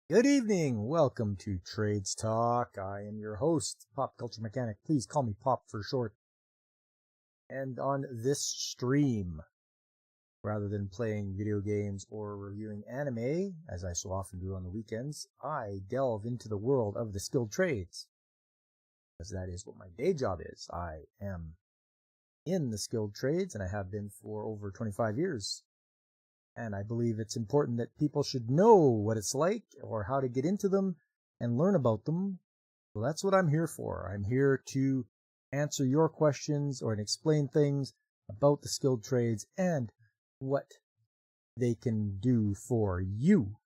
Good evening. Welcome to Trades Talk. I am your host, Pop Culture Mechanic. Please call me Pop for short. And on this stream, rather than playing video games or reviewing anime, as I so often do on the weekends, I delve into the world of the skilled trades. Because that is what my day job is. I am in the skilled trades, and I have been for over 25 years. And I believe it's important that people should know what it's like or how to get into them and learn about them. Well, that's what I'm here for. I'm here to answer your questions or explain things about the skilled trades and what they can do for you.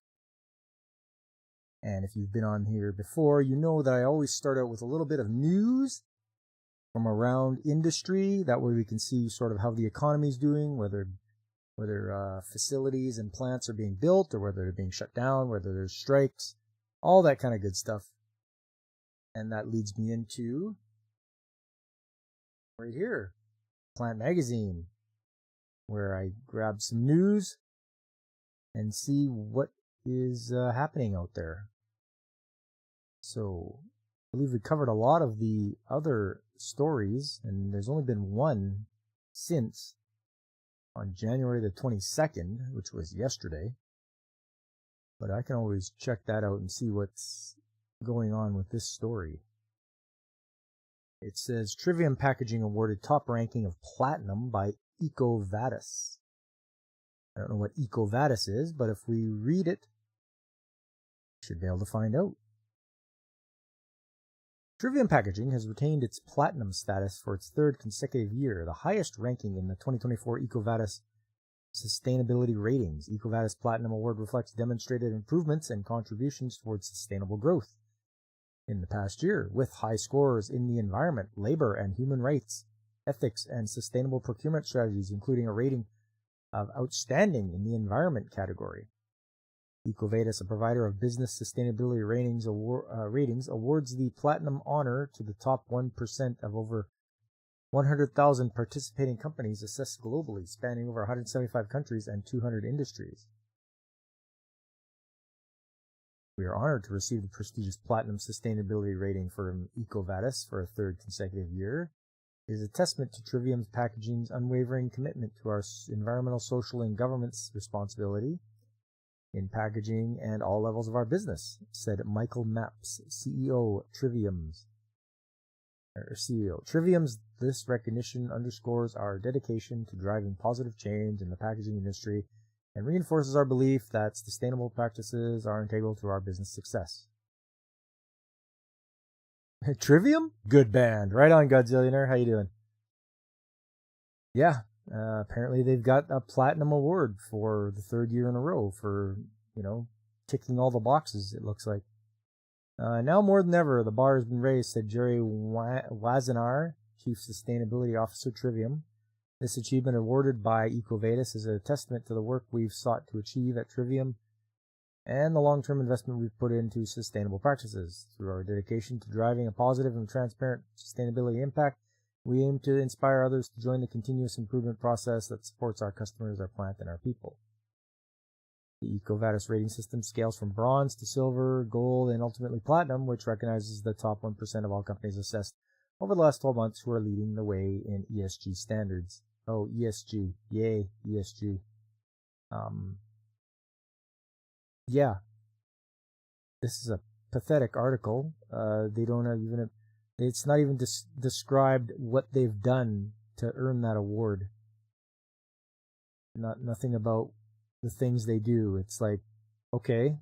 And if you've been on here before, you know that I always start out with a little bit of news from around industry. That way we can see sort of how the economy's doing, whether facilities and plants are being built or whether they're being shut down, whether there's strikes, all that kind of good stuff. And that leads me into right here, Plant Magazine, where I grab some news and see what is happening out there. So I believe we covered a lot of the other stories, and there's only been one since on January the 22nd, which was yesterday. But I can always check that out and see what's going on with this story. It says Trivium Packaging awarded top ranking of platinum by EcoVadis. I don't know what EcoVadis is, but if we read it, we should be able to find out. Trivium Packaging has retained its platinum status for its third consecutive year, the highest ranking in the 2024 EcoVadis Sustainability Ratings. EcoVadis Platinum Award reflects demonstrated improvements and contributions towards sustainable growth in the past year, with high scores in the environment, labor and human rights, ethics, and sustainable procurement strategies, including a rating of outstanding in the environment category. EcoVadis, a provider of business sustainability ratings, awards the platinum honor to the top 1% of over 100,000 participating companies assessed globally, spanning over 175 countries and 200 industries. We are honored to receive the prestigious Platinum Sustainability Rating from EcoVadis for a third consecutive year. It is a testament to Trivium Packaging's unwavering commitment to our environmental, social, and governance responsibility in packaging and all levels of our business, said Michael Maps, CEO, Trivium's. This recognition underscores our dedication to driving positive change in the packaging industry and reinforces our belief that sustainable practices are integral to our business success. Trivium? Good band. Right on, Godzillionaire. How you doing? Yeah, apparently they've got a platinum award for the third year in a row for, ticking all the boxes, it looks like. Now more than ever, the bar has been raised, said Jerry Wazenar, Chief Sustainability Officer, Trivium. This achievement awarded by EcoVadis is a testament to the work we've sought to achieve at Trivium and the long-term investment we've put into sustainable practices. Through our dedication to driving a positive and transparent sustainability impact, we aim to inspire others to join the continuous improvement process that supports our customers, our plant, and our people. The EcoVadis rating system scales from bronze to silver, gold, and ultimately platinum, which recognizes the top 1% of all companies assessed over the last 12 months who are leading the way in ESG standards. Oh, ESG. Yay, ESG. Yeah. This is a pathetic article. They don't have even... It's not even described what they've done to earn that award. Nothing about the things they do. It's like, okay,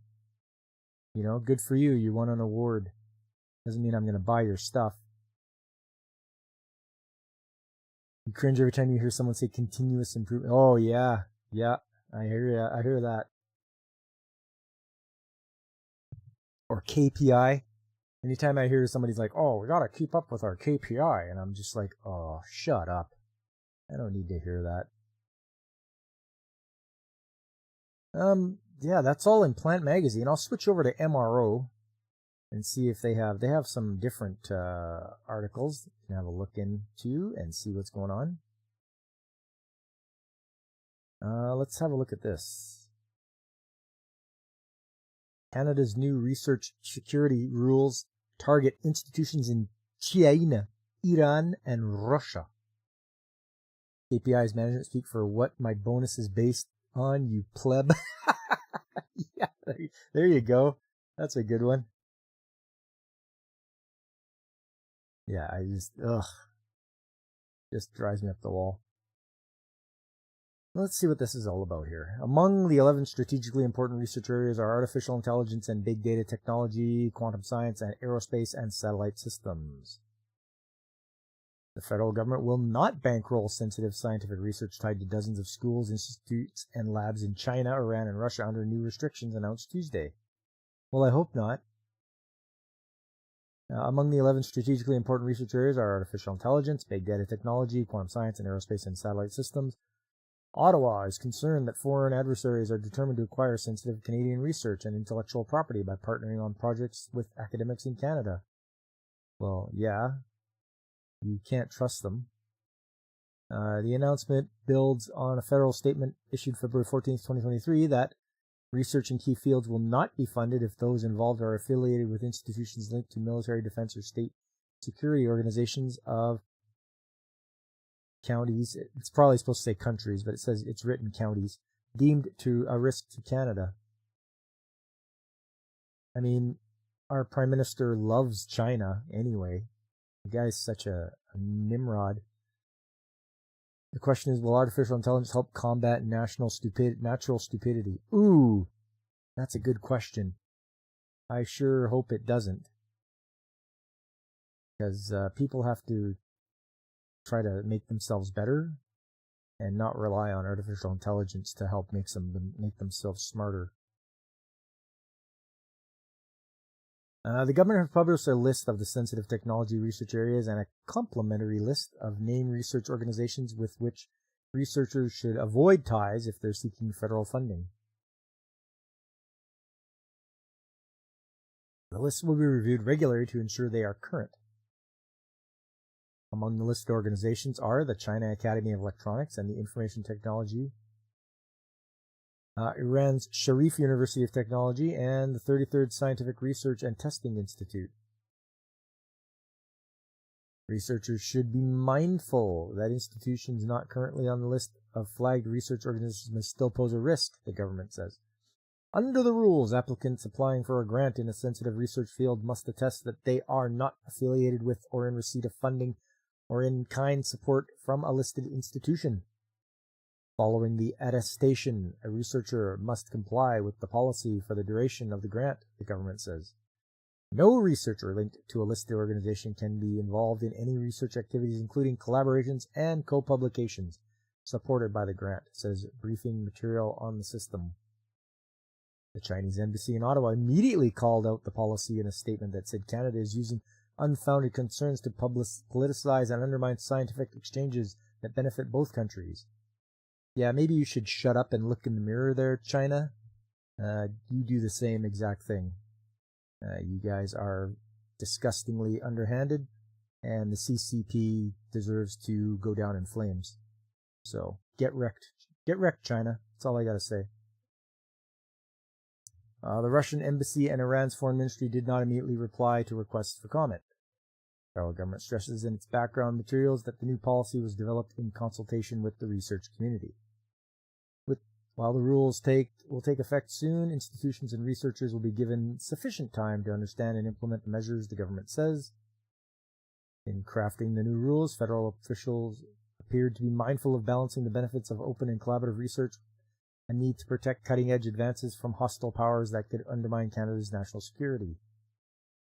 good for you. You won an award. Doesn't mean I'm going to buy your stuff. You cringe every time you hear someone say continuous improvement. Oh, yeah. Yeah, I hear that. Or KPI. Anytime I hear somebody's like, oh, we got to keep up with our KPI. And I'm just like, oh, shut up. I don't need to hear that. Yeah, that's all in Plant Magazine. I'll switch over to MRO and see if they have some different articles you can have a look into and see what's going on. Let's have a look at this. Canada's new research security rules target institutions in China, Iran, and Russia. KPI's management speak for what my bonus is based on, you pleb. Yeah, there you go. That's a good one. Yeah, just drives me up the wall. Let's see what this is all about here. Among the 11 strategically important research areas are artificial intelligence and big data technology, quantum science, and aerospace and satellite systems. The federal government will not bankroll sensitive scientific research tied to dozens of schools, institutes, and labs in China, Iran, and Russia under new restrictions announced Tuesday. Well, I hope not. Among the 11 strategically important research areas are artificial intelligence, big data technology, quantum science, and aerospace and satellite systems. Ottawa is concerned that foreign adversaries are determined to acquire sensitive Canadian research and intellectual property by partnering on projects with academics in Canada. Well, yeah, you can't trust them. The announcement builds on a federal statement issued February 14th, 2023, that research in key fields will not be funded if those involved are affiliated with institutions linked to military, defense, or state security organizations of counties. It's probably supposed to say countries, but it says it's written counties, deemed to a risk to Canada. I mean, our Prime Minister loves China anyway. The guy's such a nimrod. The question is, will artificial intelligence help combat natural stupidity? Ooh, that's a good question. I sure hope it doesn't. Because people have to try to make themselves better and not rely on artificial intelligence to help make themselves smarter. The government has published a list of the sensitive technology research areas and a complementary list of named research organizations with which researchers should avoid ties if they're seeking federal funding. The list will be reviewed regularly to ensure they are current. Among the listed organizations are the China Academy of Electronics and the Information Technology, Iran's Sharif University of Technology, and the 33rd Scientific Research and Testing Institute. Researchers should be mindful that institutions not currently on the list of flagged research organizations may still pose a risk, the government says. Under the rules, applicants applying for a grant in a sensitive research field must attest that they are not affiliated with or in receipt of funding or in-kind support from a listed institution. Following the attestation, a researcher must comply with the policy for the duration of the grant, the government says. No researcher linked to a listed organization can be involved in any research activities, including collaborations and co-publications supported by the grant, says briefing material on the system. The Chinese embassy in Ottawa immediately called out the policy in a statement that said Canada is using unfounded concerns to politicize and undermine scientific exchanges that benefit both countries. Yeah, maybe you should shut up and look in the mirror there, China. You do the same exact thing. You guys are disgustingly underhanded, and the CCP deserves to go down in flames. So, get wrecked. Get wrecked, China. That's all I gotta say. The Russian embassy and Iran's foreign ministry did not immediately reply to requests for comment. The federal government stresses in its background materials that the new policy was developed in consultation with the research community. While the rules will take effect soon, institutions and researchers will be given sufficient time to understand and implement the measures, the government says. In crafting the new rules, federal officials appeared to be mindful of balancing the benefits of open and collaborative research and need to protect cutting-edge advances from hostile powers that could undermine Canada's national security.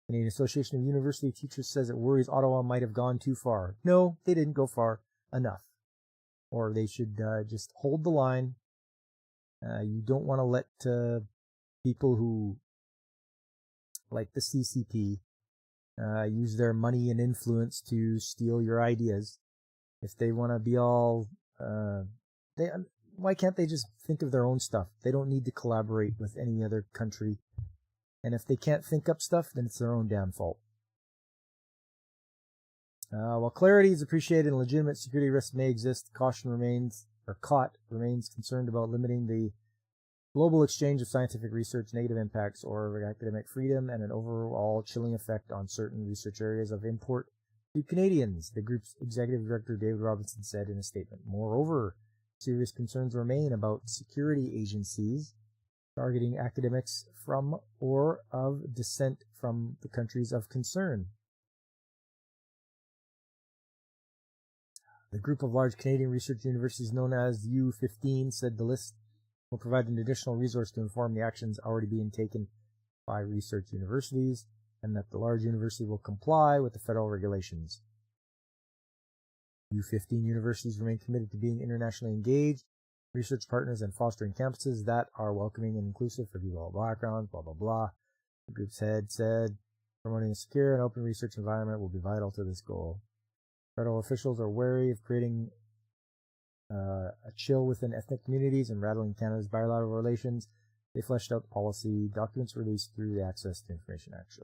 The Canadian Association of University Teachers says it worries Ottawa might have gone too far. No, they didn't go far enough. Or they should just hold the line. You don't want to let people who, like the CCP, use their money and influence to steal your ideas. If they want to be all, why can't they just think of their own stuff? They don't need to collaborate with any other country. And if they can't think up stuff, then it's their own damn fault. While clarity is appreciated and legitimate security risks may exist, COT remains concerned about limiting the global exchange of scientific research, negative impacts or academic freedom, and an overall chilling effect on certain research areas of import to Canadians, the group's executive director David Robinson said in a statement. Moreover, serious concerns remain about security agencies targeting academics from or of descent from the countries of concern. The group of large Canadian research universities known as U15 said the list will provide an additional resource to inform the actions already being taken by research universities, and that the large university will comply with the federal regulations. U15 universities remain committed to being internationally engaged, research partners, and fostering campuses that are welcoming and inclusive for people of all backgrounds, blah, blah, blah. The group's head said promoting a secure and open research environment will be vital to this goal. Federal officials are wary of creating a chill within ethnic communities and rattling Canada's bilateral relations. They fleshed out the policy, documents released through the Access to Information Act.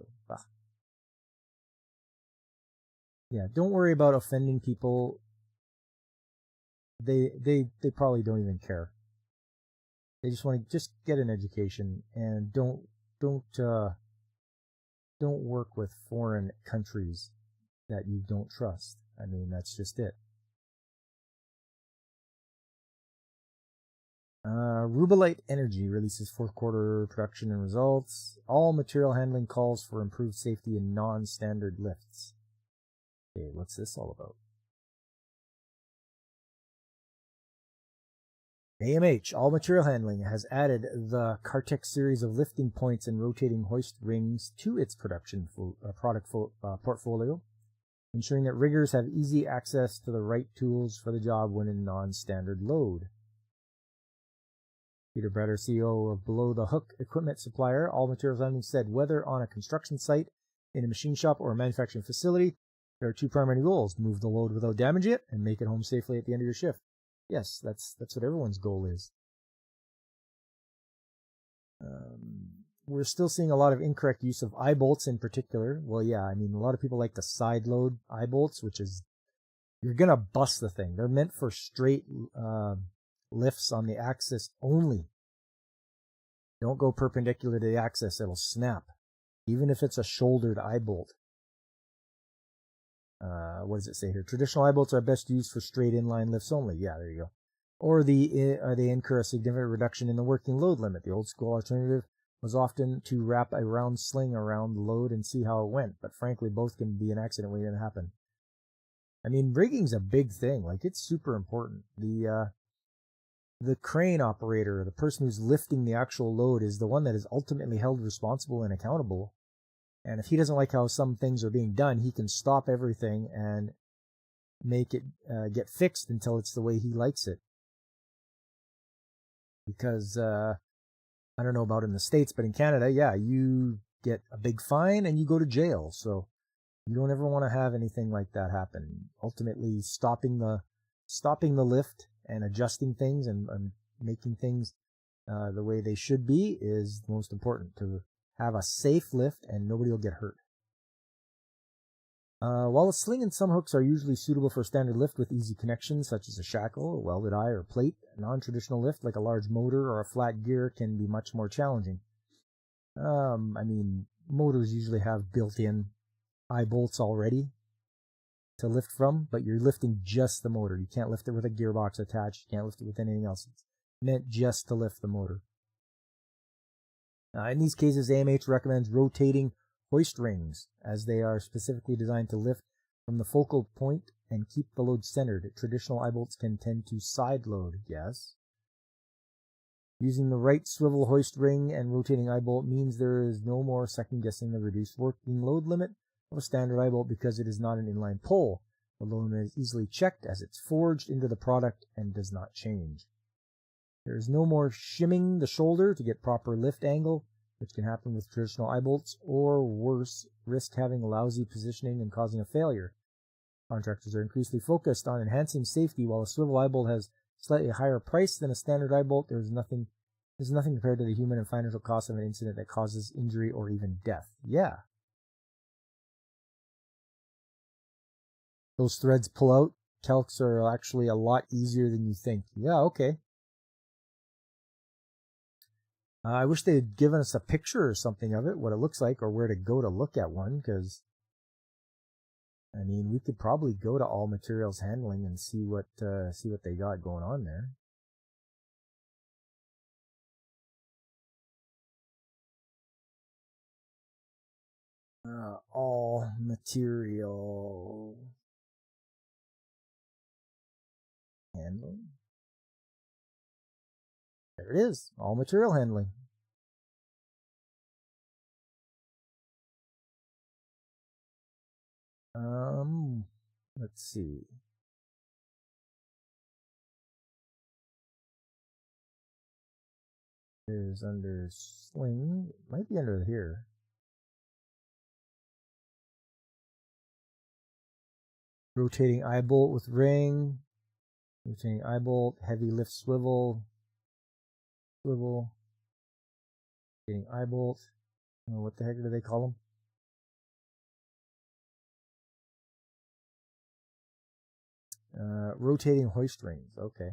Yeah, don't worry about offending people. They probably don't even care. They just want to just get an education and don't work with foreign countries that you don't trust. I mean, that's just it. Rubellite Energy releases fourth quarter production and results. All material handling calls for improved safety in non-standard lifts. Okay, what's this all about? AMH, All Material Handling, has added the Cartex series of lifting points and rotating hoist rings to its production product portfolio, ensuring that riggers have easy access to the right tools for the job when in non-standard load. Peter Bretter, CEO of Below the Hook equipment supplier All Materials Handling, said whether on a construction site, in a machine shop, or a manufacturing facility, there are two primary goals: move the load without damaging it and make it home safely at the end of your shift. Yes, that's what everyone's goal is. We're still seeing a lot of incorrect use of eye bolts in particular. Well, yeah, I mean, a lot of people like the side load eye bolts, which is, you're going to bust the thing. They're meant for straight lifts on the axis only. Don't go perpendicular to the axis. It'll snap, even if it's a shouldered eye bolt. What does it say here? Traditional eye bolts are best used for straight inline lifts only. Yeah, there you go. Or they incur a significant reduction in the working load limit. The old school alternative was often to wrap a round sling around the load and see how it went. But frankly, both can be an accident waiting to happen. I mean, rigging's a big thing. Like, it's super important. The crane operator, the person who's lifting the actual load, is the one that is ultimately held responsible and accountable. And if he doesn't like how some things are being done, he can stop everything and make it get fixed until it's the way he likes it. Because, I don't know about in the States, but in Canada, yeah, you get a big fine and you go to jail. So you don't ever want to have anything like that happen. Ultimately, stopping the lift and adjusting things and making things the way they should be is the most important, to have a safe lift and nobody will get hurt. While a sling and some hooks are usually suitable for a standard lift with easy connections, such as a shackle, a welded eye, or plate, a non-traditional lift like a large motor or a flat gear can be much more challenging. I mean, motors usually have built-in eye bolts already to lift from, but you're lifting just the motor. You can't lift it with a gearbox attached. You can't lift it with anything else. It's meant just to lift the motor. In these cases, AMH recommends rotating hoist rings, as they are specifically designed to lift from the focal point and keep the load centered. Traditional eye bolts can tend to side load, yes. Using the right swivel hoist ring and rotating eye bolt means there is no more second guessing the reduced working load limit of a standard eye bolt because it is not an inline pull. The load is easily checked as it's forged into the product and does not change. There is no more shimming the shoulder to get proper lift angle, which can happen with traditional eye bolts, or worse, risk having lousy positioning and causing a failure. Contractors are increasingly focused on enhancing safety. While a swivel eye bolt has slightly higher price than a standard eye bolt, there's nothing compared to the human and financial cost of an incident that causes injury or even death. Yeah. Those threads pull out. Calcs are actually a lot easier than you think. Yeah, okay. I wish they had given us a picture or something of it, what it looks like, or where to go to look at one, because, I mean, we could probably go to All Materials Handling and see what they got going on there. All Material Handling. There it is, All Material Handling. Let's see. Is under sling. It might be under here. Rotating eye bolt with ring. Rotating eye bolt, heavy lift swivel. Rotating eye bolt. Oh, what the heck do they call them? Rotating hoist rings. Okay.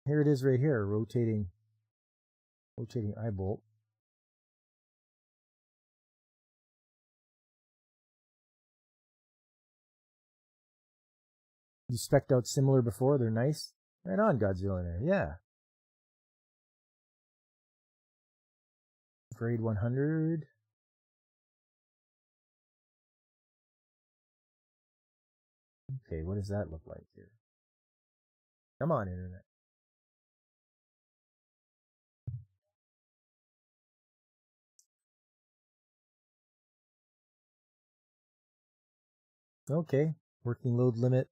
Here it is right here. Rotating eye bolt. You spec'd out similar before. They're nice. Right on, Godzilla there. Yeah. Grade 100. Okay, what does that look like here? Come on, Internet. Okay, working load limit.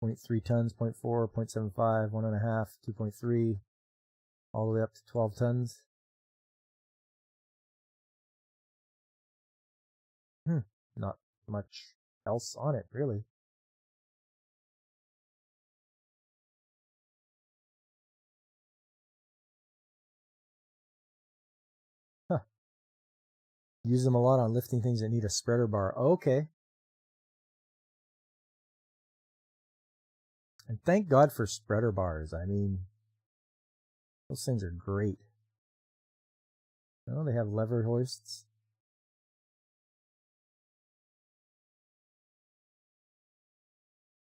0.3 tons, 0.4, 0.75, 1.5, 2.3, all the way up to 12 tons. Not much else on it, really. Huh. Use them a lot on lifting things that need a spreader bar. Okay. And thank God for spreader bars. I mean, those things are great. Oh, they have lever hoists.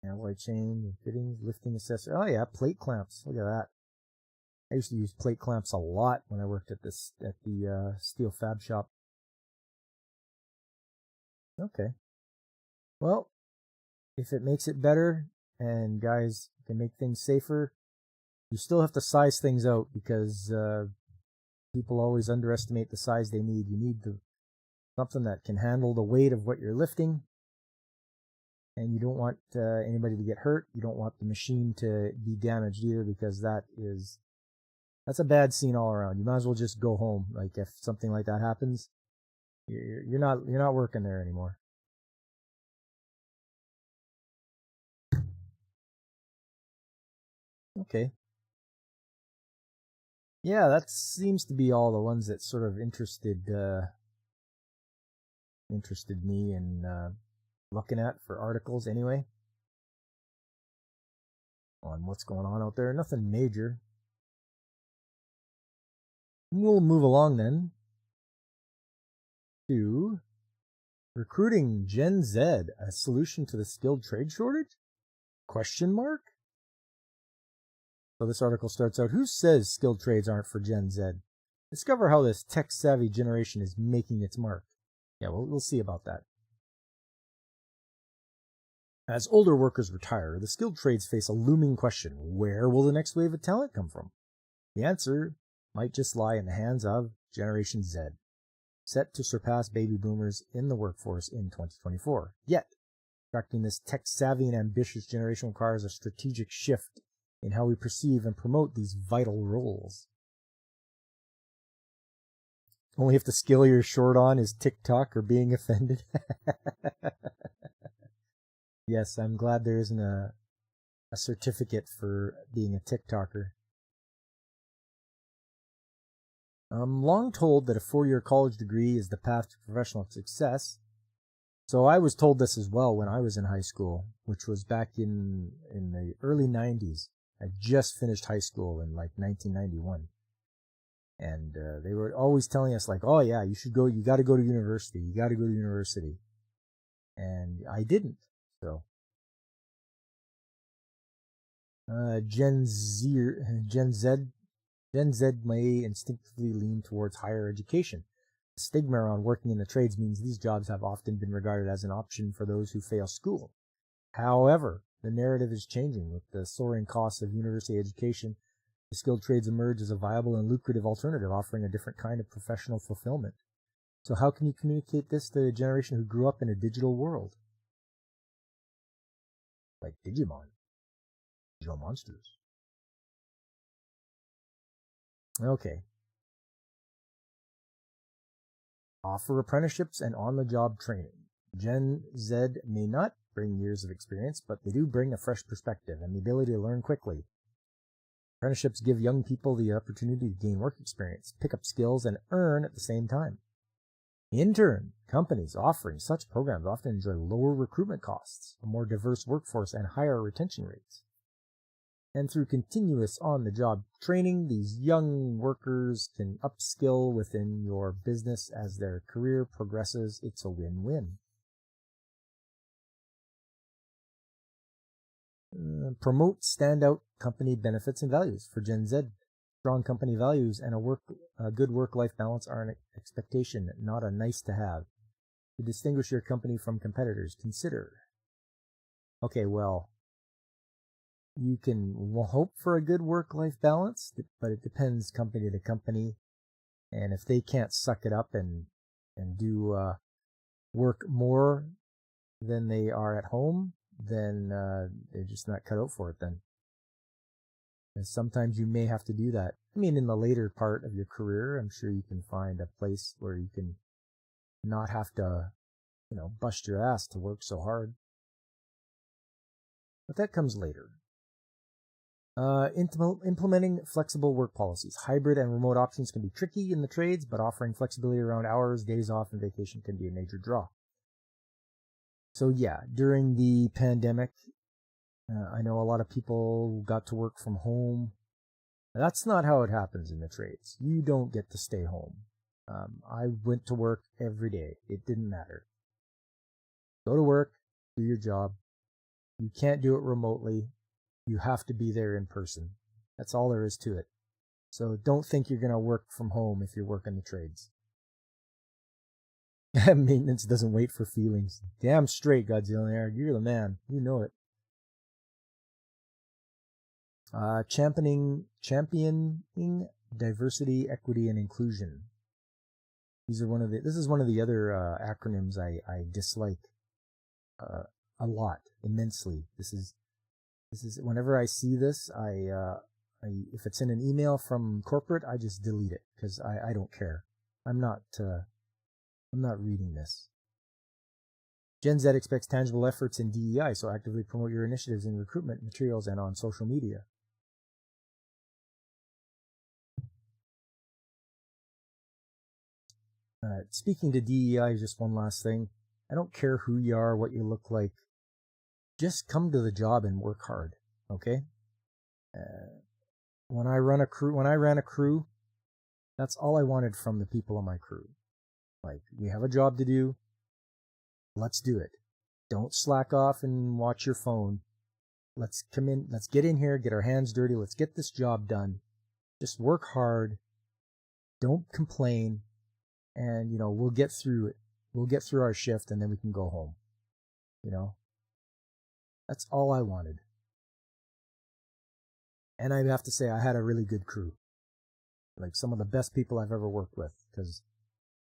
Alloy chain, fittings, lifting accessory. Oh yeah, plate clamps. Look at that. I used to use plate clamps a lot when I worked at the steel fab shop. Okay. Well, if it makes it better and guys can make things safer, you still have to size things out because people always underestimate the size they need. You need something that can handle the weight of what you're lifting. And you don't want anybody to get hurt. You don't want the machine to be damaged either, because that's a bad scene all around. You might as well just go home. Like if something like that happens, you're not working there anymore. Okay. Yeah, that seems to be all the ones that sort of interested me in looking at for articles anyway. On what's going on out there. Nothing major. We'll move along then to recruiting Gen Z, a solution to the skilled trade shortage? Question mark? So this article starts out, who says skilled trades aren't for Gen Z? Discover how this tech-savvy generation is making its mark. Yeah, we'll see about that. As older workers retire, the skilled trades face a looming question. Where will the next wave of talent come from? The answer might just lie in the hands of Generation Z, set to surpass baby boomers in the workforce in 2024. Yet, attracting this tech-savvy and ambitious generation requires a strategic shift in how we perceive and promote these vital roles. Only if the skill you're short on is TikTok or being offended. Yes, I'm glad there isn't a certificate for being a TikToker. I'm long told that a 4-year college degree is the path to professional success. So I was told this as well when I was in high school, which was back in the early 90s. I just finished high school in like 1991. And they were always telling us like, oh yeah, you got to go to university. You got to go to university. And I didn't. So Gen Z may instinctively lean towards higher education. The stigma around working in the trades means these jobs have often been regarded as an option for those who fail school. However, the narrative is changing. With the soaring costs of university education, the skilled trades emerge as a viable and lucrative alternative, offering a different kind of professional fulfillment. So how can you communicate this to a generation who grew up in a digital world? Like Digimon. Digital monsters. Okay. Offer apprenticeships and on-the-job training. Gen Z may not bring years of experience, but they do bring a fresh perspective and the ability to learn quickly. Apprenticeships give young people the opportunity to gain work experience, pick up skills, and earn at the same time. In turn, companies offering such programs often enjoy lower recruitment costs, a more diverse workforce, and higher retention rates. And through continuous on-the-job training, these young workers can upskill within your business as their career progresses. It's a win-win. Promote standout company benefits and values. For Gen Z, strong company values and a good work-life balance are an expectation, not a nice-to-have. To distinguish your company from competitors, consider. Okay, well, you can hope for a good work-life balance, but it depends company to company. And if they can't suck it up and do work more than they are at home, then they're just not cut out for it then. And sometimes you may have to do that. I mean, in the later part of your career, I'm sure you can find a place where you can not have to, bust your ass to work so hard. But that comes later. Implementing flexible work policies. Hybrid and remote options can be tricky in the trades, but offering flexibility around hours, days off, and vacation can be a major draw. So yeah, during the pandemic, I know a lot of people got to work from home. That's not how it happens in the trades. You don't get to stay home. I went to work every day. It didn't matter. Go to work, do your job. You can't do it remotely. You have to be there in person. That's all there is to it. So don't think you're going to work from home if you're working the trades. Maintenance doesn't wait for feelings. Damn straight, Godzilla. You're the man. You know it. Championing diversity, equity, and inclusion. This is one of the other acronyms I dislike a lot, immensely. This is whenever I see this, if it's in an email from corporate, I just delete it because I don't care. I'm not reading this. Gen Z expects tangible efforts in DEI, so actively promote your initiatives in recruitment materials and on social media. Speaking to DEI, just one last thing. I don't care who you are, what you look like. Just come to the job and work hard, okay? When I ran a crew, that's all I wanted from the people on my crew. Like, we have a job to do. Let's do it. Don't slack off and watch your phone. Let's come in. Let's get in here, get our hands dirty. Let's get this job done. Just work hard. Don't complain. And, we'll get through it. We'll get through our shift and then we can go home. That's all I wanted. And I have to say, I had a really good crew. Like some of the best people I've ever worked with. Because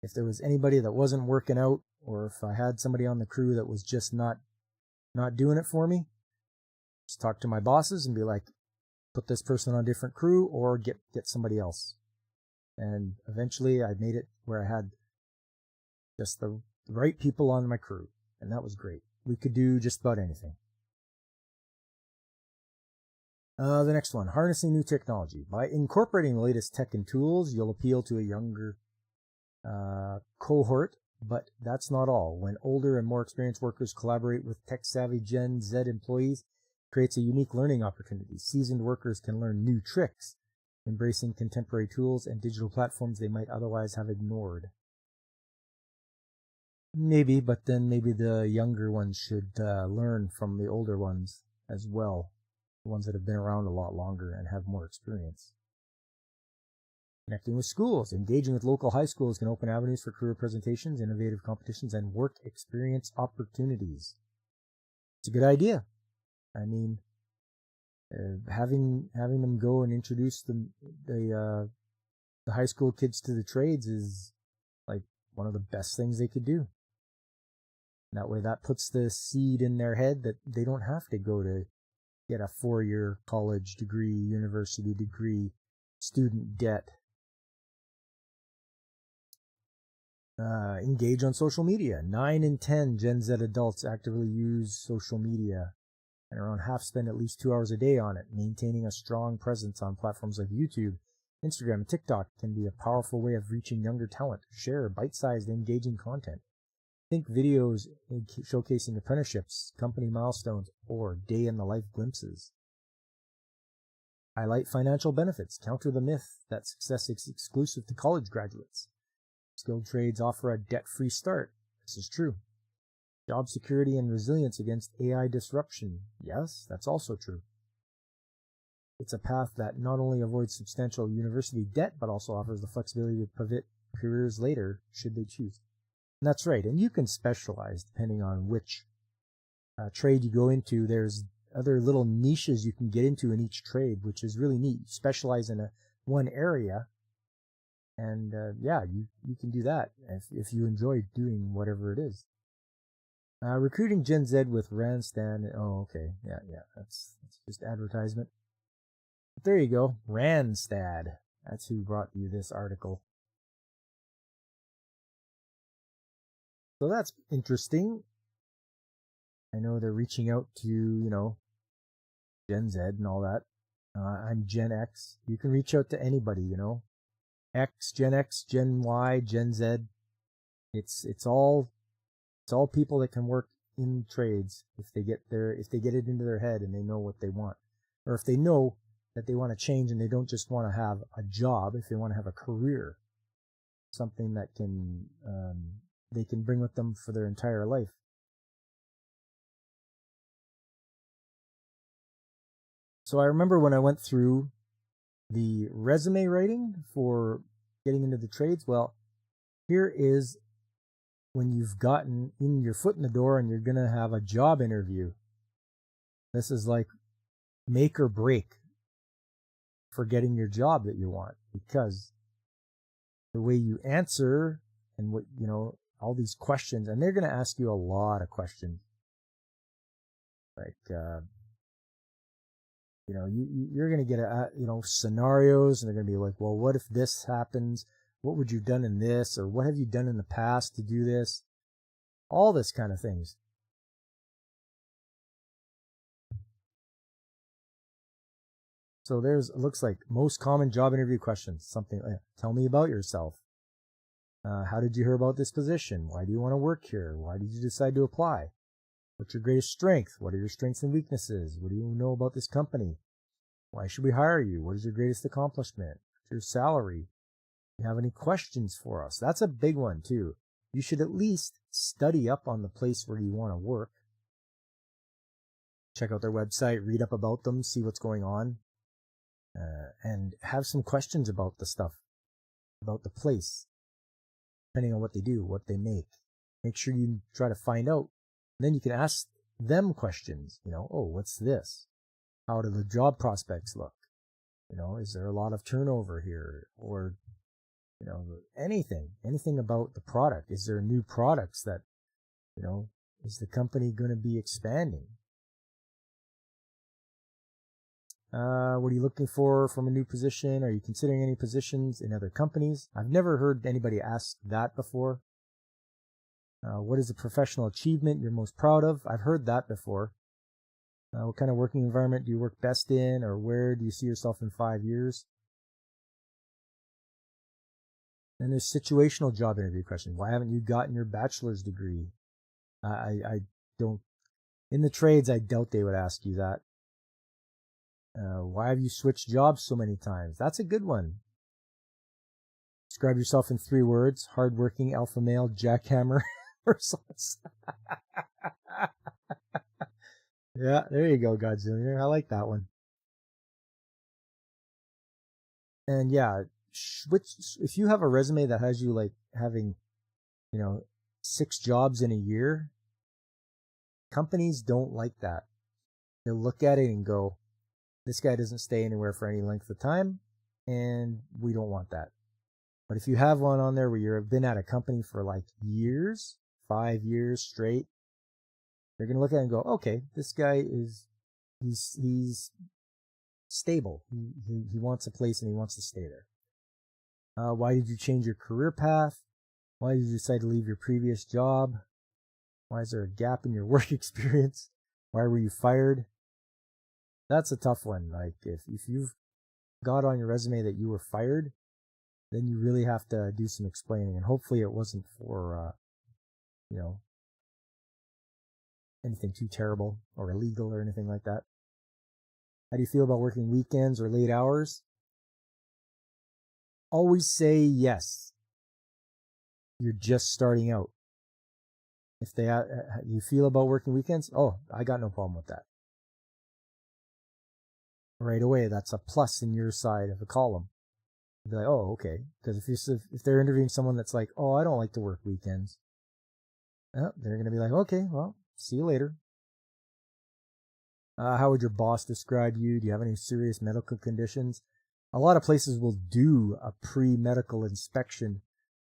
if there was anybody that wasn't working out, or if I had somebody on the crew that was just not doing it for me, just talk to my bosses and be like, put this person on a different crew or get somebody else. And eventually I made it where I had just the right people on my crew. And that was great. We could do just about anything. The next one, harnessing new technology. By incorporating the latest tech and tools, you'll appeal to a younger cohort, but that's not all. When older and more experienced workers collaborate with tech-savvy Gen Z employees, Creates a unique learning opportunity. Seasoned workers can learn new tricks, embracing contemporary tools and digital platforms they might otherwise have ignored. Maybe, but then maybe the younger ones should learn from the older ones as well, the ones that have been around a lot longer and have more experience. Connecting with schools. Engaging with local high schools can open avenues for career presentations, innovative competitions, and work experience opportunities. It's a good idea. I mean, having them go and introduce the high school kids to the trades is like one of the best things they could do. That way, that puts the seed in their head that they don't have to go to get a 4-year college degree, university degree, student debt. Engage on social media. 9 in 10 Gen Z adults actively use social media, and around half spend at least 2 hours a day on it. Maintaining a strong presence on platforms like YouTube, Instagram, and TikTok can be a powerful way of reaching younger talent. Share bite-sized, engaging content. Think videos showcasing apprenticeships, company milestones, or day-in-the-life glimpses. Highlight financial benefits. Counter the myth that success is exclusive to college graduates. Skilled trades offer a debt-free start. This is true. Job security and resilience against AI disruption. Yes, that's also true. It's a path that not only avoids substantial university debt, but also offers the flexibility to pivot careers later, should they choose. And that's right, and you can specialize depending on which trade you go into. There's other little niches you can get into in each trade, which is really neat. You specialize in one area, and you can do that if you enjoy doing whatever it is. Recruiting Gen Z with Randstad. Oh, okay. Yeah. That's just advertisement. But there you go. Randstad. That's who brought you this article. So that's interesting. I know they're reaching out to, Gen Z and all that. I'm Gen X. You can reach out to anybody, X, Gen Y, Gen Z. It's all people that can work in trades if they get it into their head and they know what they want. Or if they know that they want to change and they don't just want to have a job, if they want to have a career, something that they can bring with them for their entire life. So I remember when I went through the resume writing for getting into the trades, well, here is when you've gotten in your foot in the door and you're going to have a job interview. This is like make or break for getting your job that you want, because the way you answer and what, all these questions, and they're going to ask you a lot of questions. Like, you're going to get, scenarios, and they're going to be like, well, what if this happens? What would you have done in this? Or what have you done in the past to do this? All this kind of things. So it looks like most common job interview questions. Something like, tell me about yourself. How did you hear about this position? Why do you want to work here? Why did you decide to apply? What's your greatest strength? What are your strengths and weaknesses? What do you know about this company? Why should we hire you? What is your greatest accomplishment? What's your salary? Do you have any questions for us? That's a big one too. You should at least study up on the place where you want to work. Check out their website, read up about them, see what's going on, and have some questions about the stuff, about the place, depending on what they do, what they make. Make sure you try to find out. Then you can ask them questions, what's this? How do the job prospects look? Is there a lot of turnover here? Or, anything about the product. Is there new products that, is the company going to be expanding? What are you looking for from a new position? Are you considering any positions in other companies? I've never heard anybody ask that before. What is a professional achievement you're most proud of? I've heard that before. What kind of working environment do you work best in, or where do you see yourself in 5 years? And there's situational job interview questions. Why haven't you gotten your bachelor's degree? I don't. In the trades, I doubt they would ask you that. Why have you switched jobs so many times? That's a good one. Describe yourself in 3 words: hardworking, alpha male, jackhammer, merciless. Yeah, there you go, Godzilla. I like that one. And yeah, if you have a resume that has you like having, 6 jobs in a year, companies don't like that. They'll look at it and go, this guy doesn't stay anywhere for any length of time, and we don't want that. But if you have one on there where you've been at a company for like years, 5 years straight, they're going to look at it and go, okay, this guy he's stable. He wants a place and he wants to stay there. Why did you change your career path? Why did you decide to leave your previous job? Why is there a gap in your work experience? Why were you fired? That's a tough one. Like if you've got on your resume that you were fired, then you really have to do some explaining. And hopefully it wasn't for, anything too terrible or illegal or anything like that. How do you feel about working weekends or late hours? Always say yes. You're just starting out. If you feel about working weekends, I got no problem with that. Right away, that's a plus in your side of the column. You'll be like, oh, okay. Because if they're interviewing someone that's like, oh, I don't like to work weekends, they're going to be like, okay, well, see you later. How would your boss describe you? Do you have any serious medical conditions? A lot of places will do a pre-medical inspection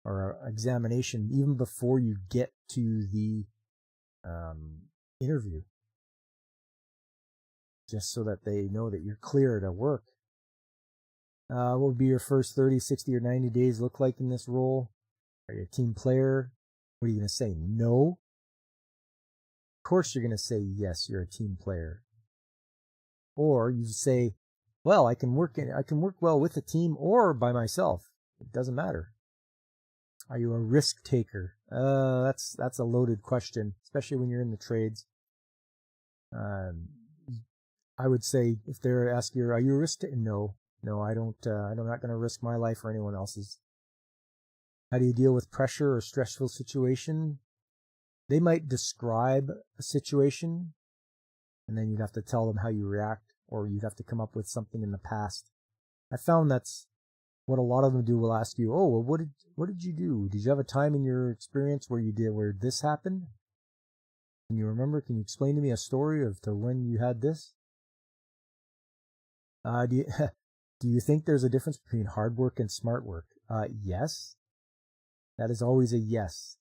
or examination even before you get to the interview, just so that they know that you're clear to work. What would be your first 30, 60, or 90 days look like in this role? Are you a team player? What are you going to say? No? Of course you're going to say yes, you're a team player. Or you say, well, I can work well with a team or by myself. It doesn't matter. Are you a risk taker? That's a loaded question, especially when you're in the trades. I would say if they're asking you, are you a risk taker? No, I don't. I'm not going to risk my life or anyone else's. How do you deal with pressure or stressful situation? They might describe a situation, and then you'd have to tell them how you react, or you'd have to come up with something in the past. I found that's what a lot of them do. Will ask you, oh, well, what did you do? Did you have a time in your experience where this happened? Can you remember? Can you explain to me a story of to when you had this? Do you think there's a difference between hard work and smart work? Yes. That is always a yes.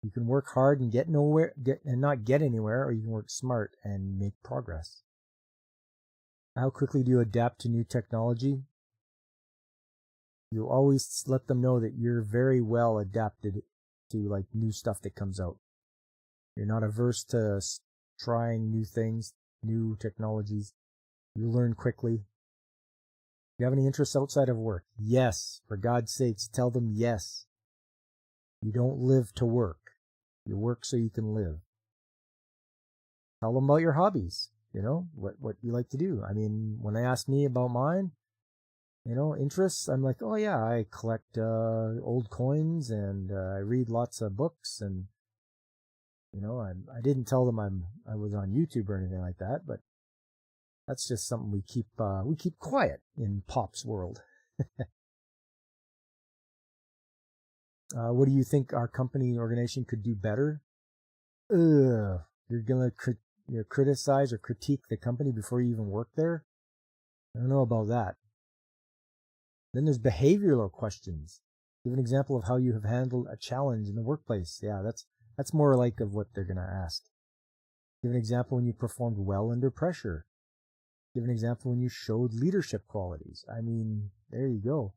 You can work hard and not get anywhere, or you can work smart and make progress. How quickly do you adapt to new technology? You always let them know that you're very well adapted to like new stuff that comes out. You're not averse to trying new things, new technologies. You learn quickly. Do you have any interests outside of work? Yes. For God's sakes, tell them yes. You don't live to work. You work so you can live. Tell them about your hobbies. What you like to do. I mean, when they ask me about mine, interests, I'm like, oh yeah, I collect old coins and I read lots of books, and I didn't tell them I was on YouTube or anything like that, but that's just something we keep quiet in Pop's world. What do you think our company organization could do better? You're gonna criticize or critique the company before you even work there? I don't know about that. Then there's behavioral questions. Give an example of how you have handled a challenge in the workplace. Yeah, that's more like of what they're gonna ask. Give an example when you performed well under pressure. Give an example when you showed leadership qualities. I mean, there you go.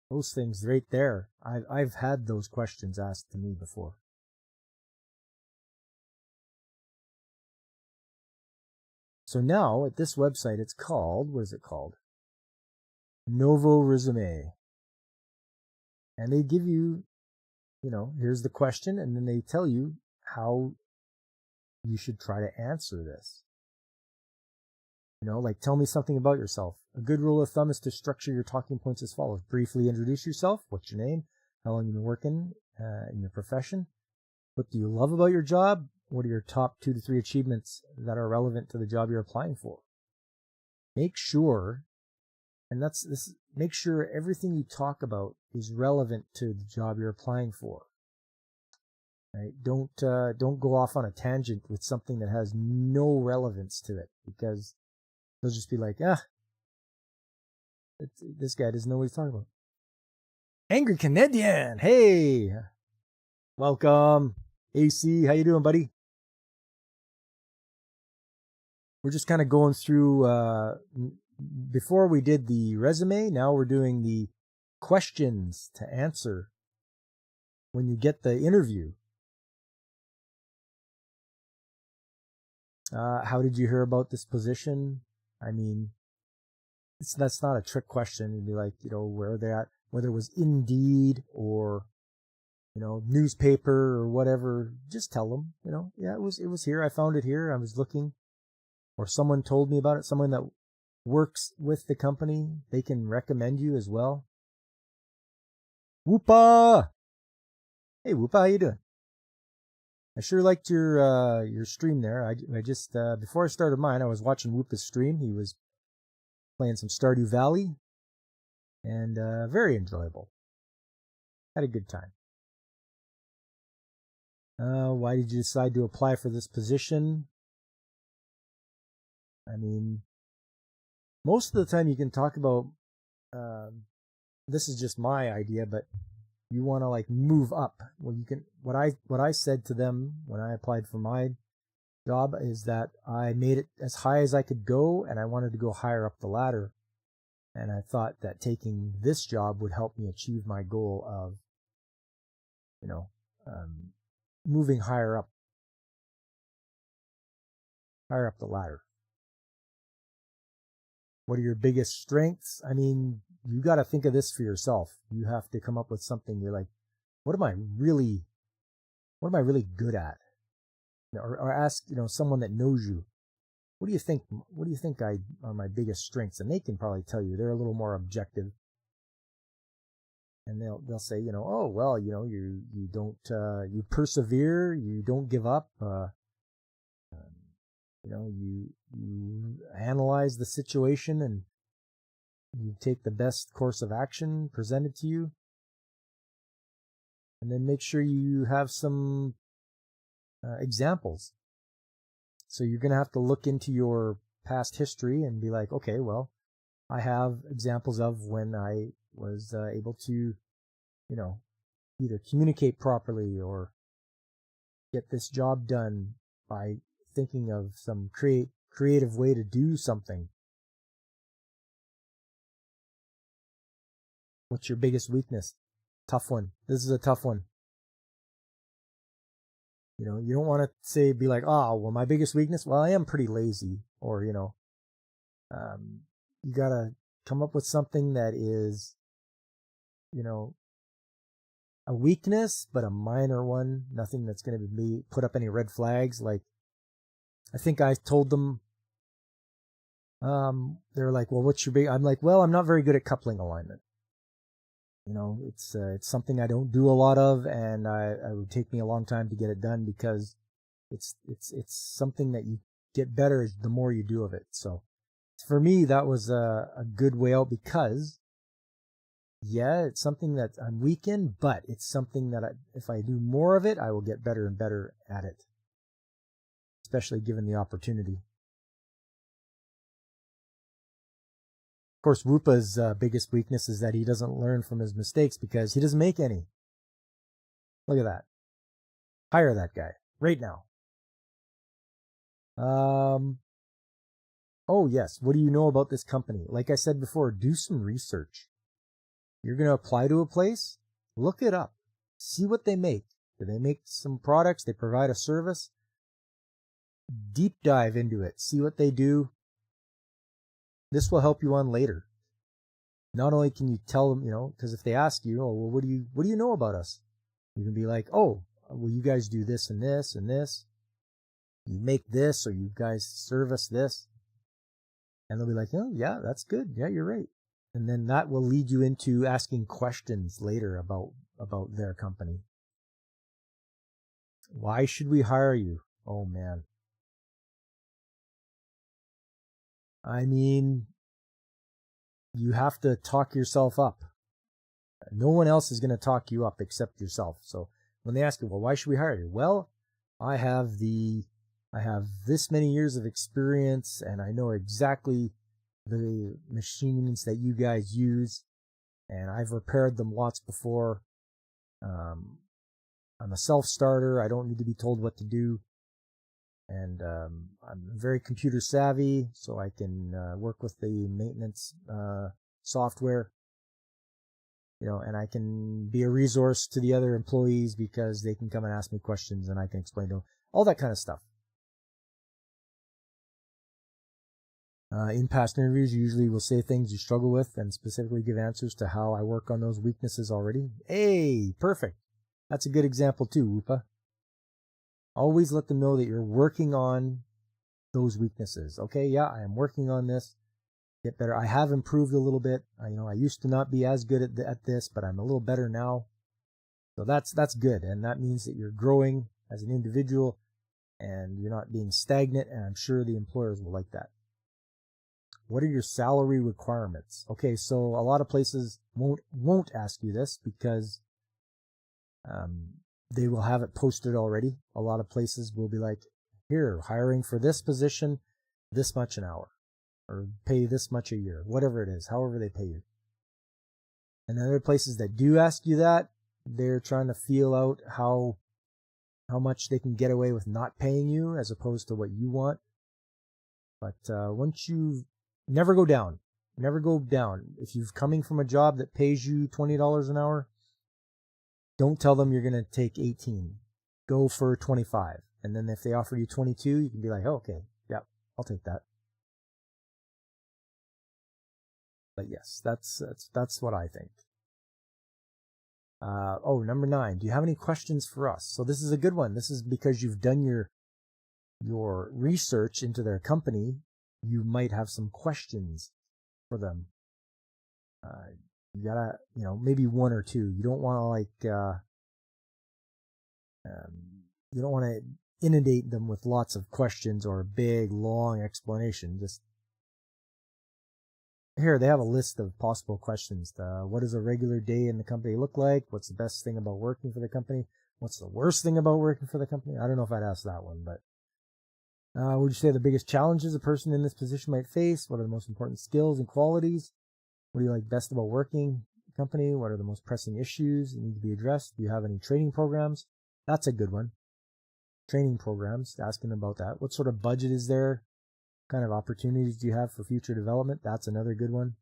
Those things right there. I've had those questions asked to me before. So now at this website, it's called, what is it called? Novo Resume. And they give you, here's the question, and then they tell you how you should try to answer this. Like tell me something about yourself. A good rule of thumb is to structure your talking points as follows. Briefly introduce yourself. What's your name? How long you've been working in your profession? What do you love about your job? What are your top 2 to 3 achievements that are relevant to the job you're applying for? Make sure, make sure everything you talk about is relevant to the job you're applying for. Right? Don't go off on a tangent with something that has no relevance to it, because they'll just be like, this guy doesn't know what he's talking about. Angry Canadian, hey, welcome. AC, how you doing, buddy? We're just kind of going through, before we did the resume, now we're doing the questions to answer when you get the interview. How did you hear about this position? I mean, that's not a trick question. It'd be like, where they're at, whether it was Indeed or, newspaper or whatever. Just tell them, yeah, it was here. I found it here. I was looking, or someone told me about it. Someone that works with the company, they can recommend you as well. Whoopa! Hey, Whoopa, how you doing? I sure liked your stream there. I just before I started mine, I was watching Whoopa's stream. He was playing some Stardew Valley, and very enjoyable. Had a good time. Why did you decide to apply for this position? I mean, most of the time you can talk about, this is just my idea, but you want to move up. Well, you can, what I said to them when I applied for my job is that I made it as high as I could go, and I wanted to go higher up the ladder. And I thought that taking this job would help me achieve my goal of, moving higher up the ladder. What are your biggest strengths? I mean, you got to think of this for yourself. You have to come up with something. You're like, what am I really good at? Or ask, someone that knows you, what do you think are my biggest strengths? And they can probably tell you. They're a little more objective. And they'll say, oh, well, you don't, you persevere, you don't give up, you analyze the situation and you take the best course of action presented to you. And then make sure you have some examples. So you're going to have to look into your past history and be like, okay, well, I have examples of when I was able to, either communicate properly or get this job done by thinking of some creative way to do something. What's your biggest weakness? Tough one. This is a tough one. You don't want to be like, oh, well, my biggest weakness, well, I am pretty lazy. Or, you got to come up with something that is, a weakness, but a minor one. Nothing that's going to put up any red flags. Like, I think I told them, they're like, well, what's your big, I'm like, well, I'm not very good at coupling alignment. It's something I don't do a lot of, and it would take me a long time to get it done because it's something that you get better the more you do of it. So for me, that was a good way out because, yeah, it's something that I'm weak in, but it's something that if I do more of it, I will get better and better at it, especially given the opportunity. Of course, Whoopa's biggest weakness is that he doesn't learn from his mistakes because he doesn't make any. Look at that. Hire that guy right now. Oh, yes. What do you know about this company? Like I said before, do some research. You're going to apply to a place? Look it up. See what they make. Do they make some products? They provide a service? Deep dive into it. See what they do. This will help you on later. Not only can you tell them, because if they ask you, oh, well, what do you know about us? You can be like, oh, well, you guys do this and this and this. You make this, or you guys service this. And they'll be like, oh, yeah, that's good. Yeah, you're right. And then that will lead you into asking questions later about their company. Why should we hire you? Oh, man. I mean, you have to talk yourself up. No one else is going to talk you up except yourself. So when they ask you, well, why should we hire you? Well, I have this many years of experience, and I know exactly the machines that you guys use, and I've repaired them lots before. I'm a self-starter. I don't need to be told what to do. And I'm very computer savvy, so I can work with the maintenance software. And I can be a resource to the other employees because they can come and ask me questions and I can explain to them. All that kind of stuff. In past interviews, you usually will say things you struggle with and specifically give answers to how I work on those weaknesses already. Hey, perfect. That's a good example too, Whoopa. Always let them know that you're working on those weaknesses. Okay, yeah, I am working on this. Get better. I have improved a little bit. I used to not be as good at this, but I'm a little better now. So that's good, and that means that you're growing as an individual, and you're not being stagnant. And I'm sure the employers will like that. What are your salary requirements? Okay, so a lot of places won't ask you this because they will have it posted already. A lot of places will be like, here, hiring for this position, this much an hour, or pay this much a year, whatever it is, however they pay you. And other places that do ask you that, they're trying to feel out how much they can get away with not paying you as opposed to what you want. But once you never go down. Never go down. If you're coming from a job that pays you $20 an hour, don't tell them you're going to take 18. Go for 25. And then if they offer you 22, you can be like, oh, okay, yeah, I'll take that. But yes, that's what I think. Number 9. Do you have any questions for us? So this is a good one. This is because you've done your research into their company. You might have some questions for them. You gotta, maybe one or two. You don't want to you don't want to inundate them with lots of questions or a big, long explanation. Just here, they have a list of possible questions. What does a regular day in the company look like? What's the best thing about working for the company? What's the worst thing about working for the company? I don't know if I'd ask that one, but would you say the biggest challenges a person in this position might face? What are the most important skills and qualities? What do you like best about working for the company? What are the most pressing issues that need to be addressed? Do you have any training programs? That's a good one. Training programs, asking about that. What sort of budget is there? What kind of opportunities do you have for future development? That's another good one.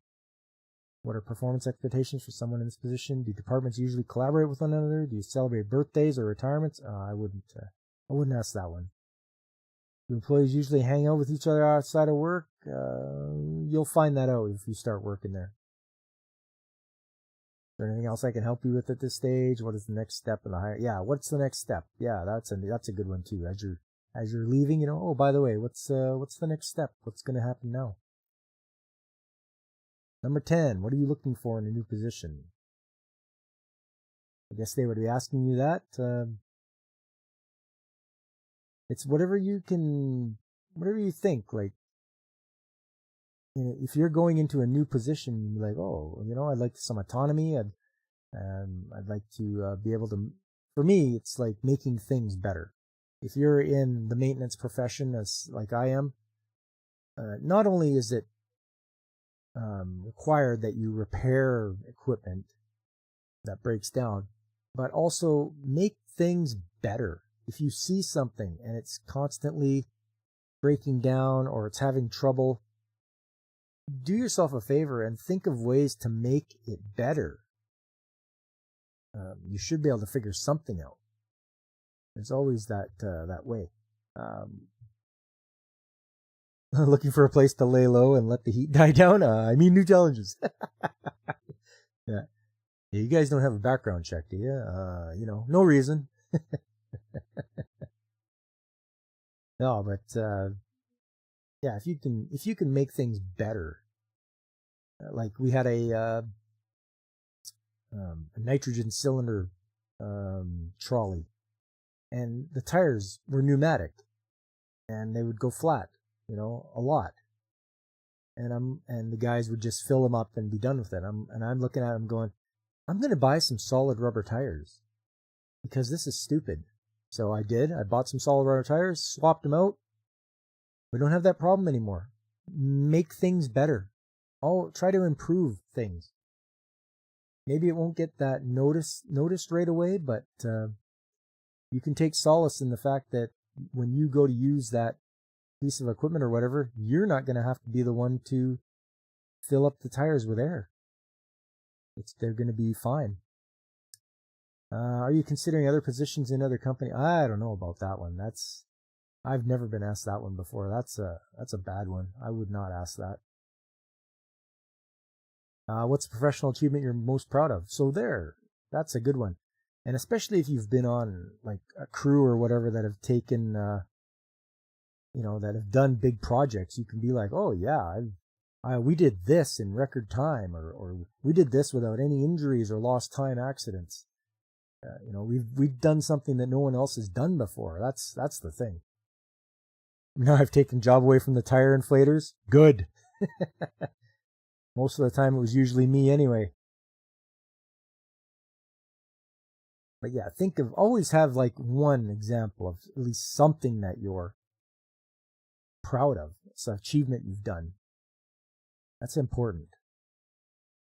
What are performance expectations for someone in this position? Do departments usually collaborate with one another? Do you celebrate birthdays or retirements? I wouldn't ask that one. Do employees usually hang out with each other outside of work? You'll find that out if you start working there. Is there anything else I can help you with at this stage? What is the next step in the hire? Yeah, what's the next step? Yeah, that's a good one too. As you're leaving, oh, by the way, what's the next step? What's going to happen now? Number 10, what are you looking for in a new position? I guess they would be asking you that. It's whatever you think. Like, if you're going into a new position, you're like, oh, I'd like some autonomy. I'd like to be able to. For me, it's like making things better. If you're in the maintenance profession, as like I am, not only is it required that you repair equipment that breaks down, but also make things better. If you see something and it's constantly breaking down or it's having trouble, do yourself a favor and think of ways to make it better. You should be able to figure something out. There's always that way. Looking for a place to lay low and let the heat die down? New challenges. Yeah. You guys don't have a background check, do you? No reason. No, but yeah, if you can make things better, like we had a nitrogen cylinder trolley, and the tires were pneumatic, and they would go flat, a lot. And the guys would just fill them up and be done with it. I'm looking at them going, I'm going to buy some solid rubber tires because this is stupid. So I did. I bought some solid rubber tires, swapped them out. We don't have that problem anymore. Make things better. Try to improve things. Maybe it won't get that noticed right away, but you can take solace in the fact that when you go to use that piece of equipment or whatever, you're not going to have to be the one to fill up the tires with air. They're going to be fine. Are you considering other positions in other company? I don't know about that one. I've never been asked that one before. That's a bad one. I would not ask that. What's a professional achievement you're most proud of? So that's a good one. And especially if you've been on like a crew or whatever that have taken, that have done big projects, you can be like, oh yeah, we did this in record time, or we did this without any injuries or lost time accidents. We've done something that no one else has done before. That's the thing. Now I've taken job away from the tire inflators. Good. Most of the time it was usually me anyway. But yeah, always have like one example of at least something that you're proud of. It's an achievement you've done. That's important.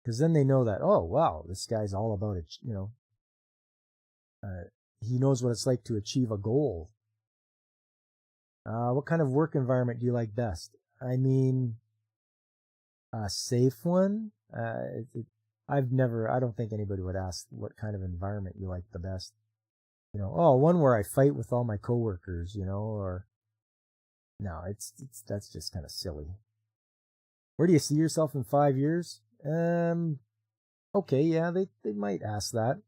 Because then they know that, oh, wow, this guy's all about it, he knows what it's like to achieve a goal. What kind of work environment do you like best? I mean, a safe one? I don't think anybody would ask what kind of environment you like the best. One where I fight with all my coworkers, or no, that's just kind of silly. Where do you see yourself in 5 years? Okay, yeah, they might ask that.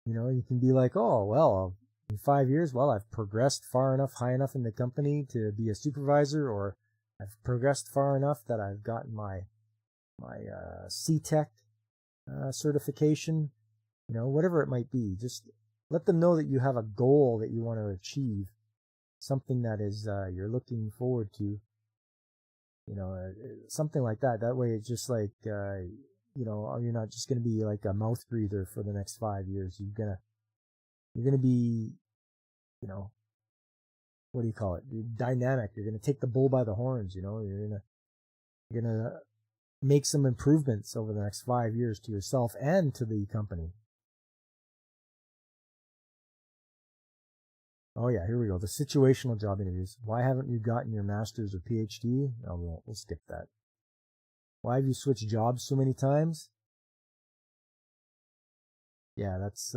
You can be like, oh, well, in 5 years, well, I've progressed far enough, high enough in the company to be a supervisor, or I've progressed far enough that I've gotten my CTEC certification, whatever it might be. Just let them know that you have a goal that you want to achieve, something that is you're looking forward to, something like that. That way it's just like, you're not just going to be like a mouth breather for the next 5 years. You're going to be, what do you call it? You're dynamic. You're going to take the bull by the horns, You're going to make some improvements over the next 5 years to yourself and to the company. Oh yeah, here we go. The situational job interviews. Why haven't you gotten your master's or PhD? No, we'll skip that. Why have you switched jobs so many times? Yeah, that's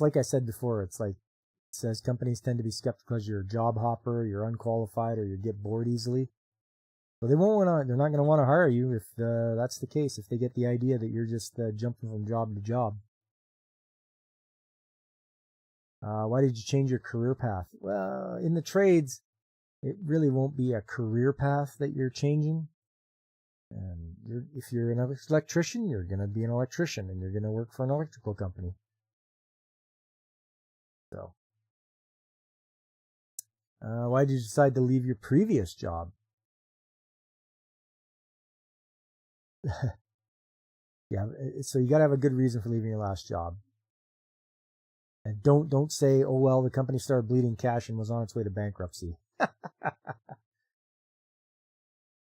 like I said before. It's like, it says companies tend to be skeptical because you're a job hopper, you're unqualified, or you get bored easily. So they're not going to want to hire you if that's the case, if they get the idea that you're just jumping from job to job. Why did you change your career path? Well, in the trades, it really won't be a career path that you're changing. And if you're an electrician, you're going to be an electrician, and you're going to work for an electrical company. So, why did you decide to leave your previous job? Yeah, so you got to have a good reason for leaving your last job. And don't say, oh, well, the company started bleeding cash and was on its way to bankruptcy.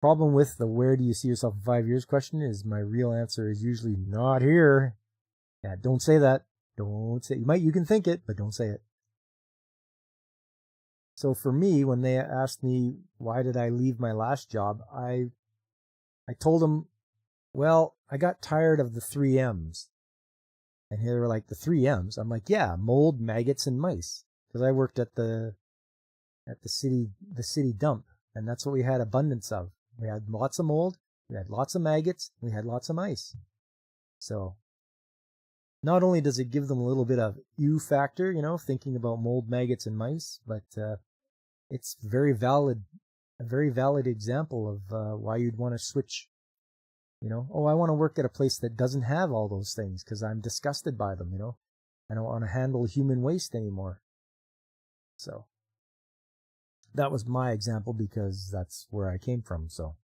Problem with the where do you see yourself in 5 years question is my real answer is usually not here. Yeah, don't say that. Don't say, you can think it, but don't say it. So for me, when they asked me why did I leave my last job, I told them, well, I got tired of the 3 M's. And they were like, the 3 M's? I'm like, yeah, mold, maggots, and mice. Because I worked at the city dump, and that's what we had abundance of. We had lots of mold, we had lots of maggots, we had lots of mice. So not only does it give them a little bit of factor, thinking about mold, maggots, and mice, but it's a very valid example of why you'd want to switch. You know, oh, I want to work at a place that doesn't have all those things because I'm disgusted by them, you know. I don't want to handle human waste anymore. So that was my example because that's where I came from, so.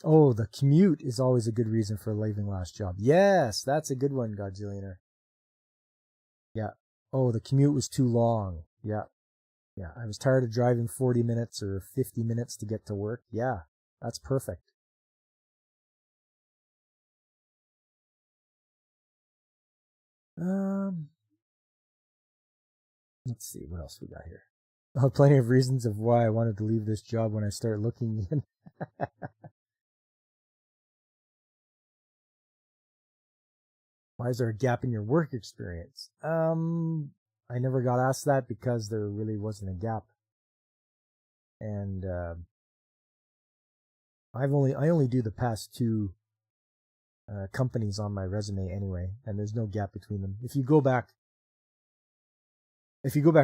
Oh, the commute is always a good reason for leaving last job. Yes, that's a good one, Godzillionaire. Yeah. Oh, the commute was too long. Yeah. Yeah, I was tired of driving 40 minutes or 50 minutes to get to work. Yeah, that's perfect. Let's see, what else we got here? Oh, plenty of reasons of why I wanted to leave this job when I start looking in. Why is there a gap in your work experience? I never got asked that because there really wasn't a gap. And I only do the past two companies on my resume anyway, and there's no gap between them. If you go back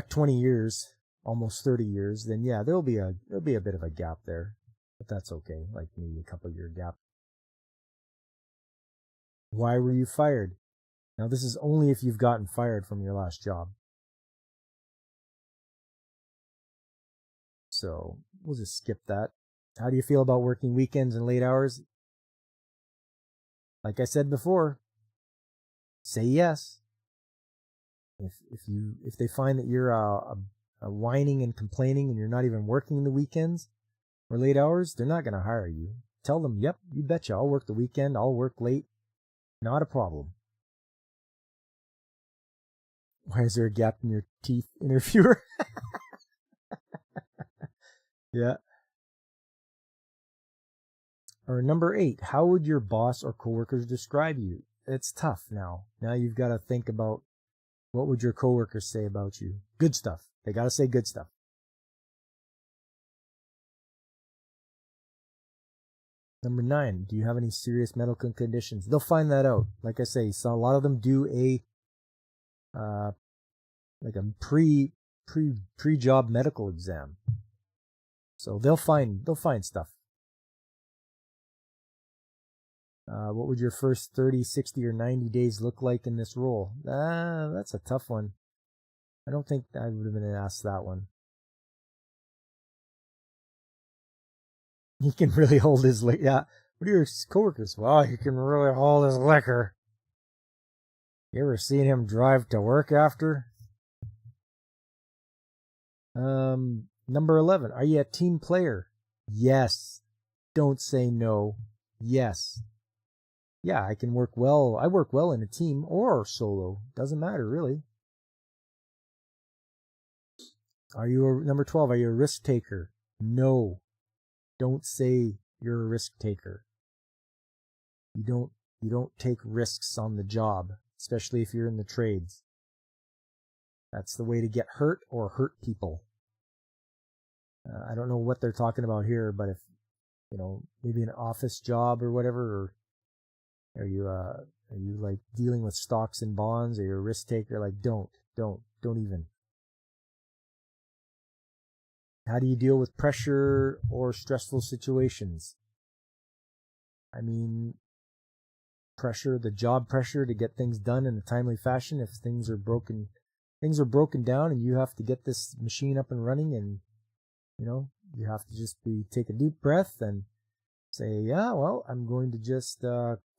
20 years, almost 30 years, then yeah, there'll be a bit of a gap there, but that's okay. Like maybe a couple year gap. Why were you fired? Now this is only if you've gotten fired from your last job. So we'll just skip that. How do you feel about working weekends and late hours? Like I said before, say yes. If they find that you're a whining and complaining and you're not even working the weekends or late hours, they're not going to hire you. Tell them, yep, you betcha, I'll work the weekend, I'll work late. Not a problem. Why is there a gap in your teeth, interviewer? Yeah. Or number 8, how would your boss or coworkers describe you? It's tough now. Now you've got to think about what would your coworkers say about you. Good stuff. They got to say good stuff. Number 9, do you have any serious medical conditions? They'll find that out. Like I say, so a lot of them do a pre-job medical exam. So they'll find stuff. What would your first 30, 60, or 90 days look like in this role? That's a tough one. I don't think I would have been asked that one. He can really hold his liquor. Yeah. What are your coworkers? Well, he can really hold his liquor. You ever seen him drive to work after? Number 11. Are you a team player? Yes. Don't say no. Yes. Yeah, I can work well. I work well in a team or solo. Doesn't matter, really. Number 12, are you a risk taker? No. Don't say you're a risk taker. You don't take risks on the job, especially if you're in the trades. That's the way to get hurt or hurt people. I don't know what they're talking about here, but if, maybe an office job or whatever, or are you like dealing with stocks and bonds, or you're a risk taker? Like, don't even. How do you deal with pressure or stressful situations? I mean, the job pressure to get things done in a timely fashion. If things are broken down and you have to get this machine up and running, and you have to just take a deep breath and say, yeah, well, I'm going to just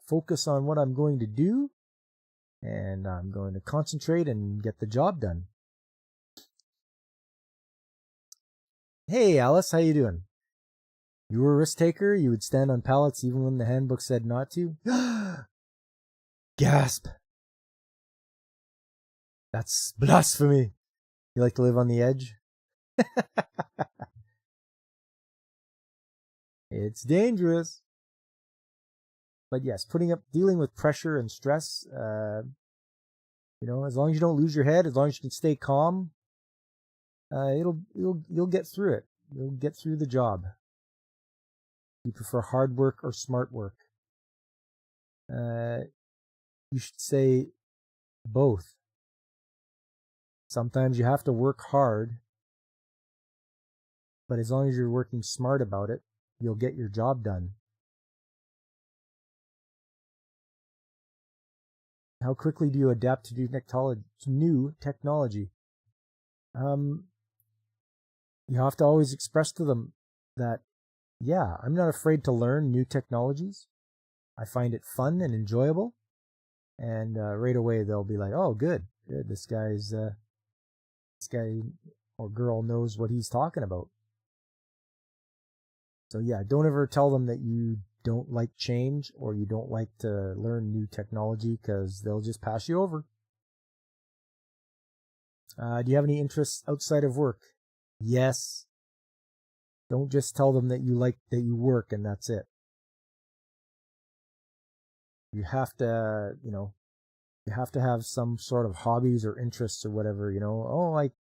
focus on what I'm going to do, and I'm going to concentrate and get the job done. Hey, Alice, how you doing? You were a risk taker? You would stand on pallets even when the handbook said not to? Gasp! That's blasphemy! You like to live on the edge? It's dangerous. But yes, dealing with pressure and stress, as long as you don't lose your head, as long as you can stay calm, you'll get through it. You'll get through the job. You prefer hard work or smart work? You should say both. Sometimes you have to work hard, but as long as you're working smart about it, you'll get your job done. How quickly do you adapt to new technology? You have to always express to them that, yeah, I'm not afraid to learn new technologies. I find it fun and enjoyable. And right away they'll be like, oh, good. This guy or girl knows what he's talking about. So yeah, don't ever tell them that you don't like change or you don't like to learn new technology, because they'll just pass you over. Do you have any interests outside of work? Yes. Don't just tell them that you work and that's it. You have to, you have to have some sort of hobbies or interests or whatever, Oh, I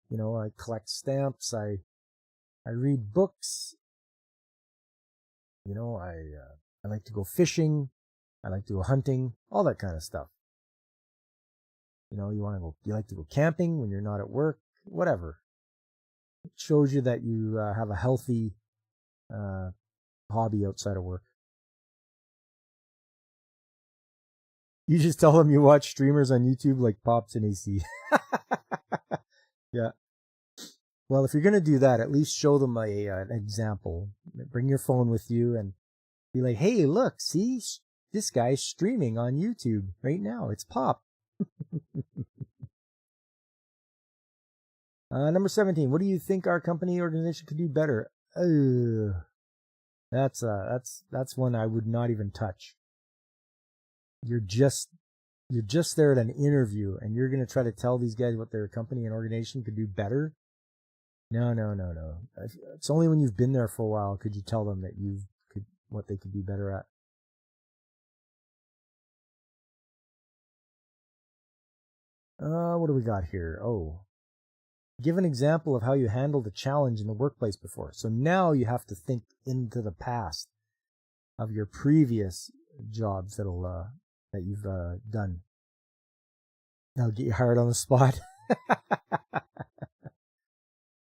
collect stamps. I read books. I like to go fishing. I like to go hunting, all that kind of stuff. You like to go camping when you're not at work, whatever. It shows you that you have a healthy hobby outside of work. You just tell them you watch streamers on YouTube like Pops and AC. Yeah. Well, if you're going to do that, at least show them an example. Bring your phone with you and be like, hey, look, see, this guy's streaming on YouTube right now. It's Pop. Number 17. What do you think our company organization could do better? That's one I would not even touch. You're just there at an interview and you're going to try to tell these guys what their company and organization could do better. No. It's only when you've been there for a while could you tell them that what they could be better at. What do we got here? Oh, give an example of how you handled a challenge in the workplace before. So now you have to think into the past of your previous jobs that you've done. Now get you hired on the spot.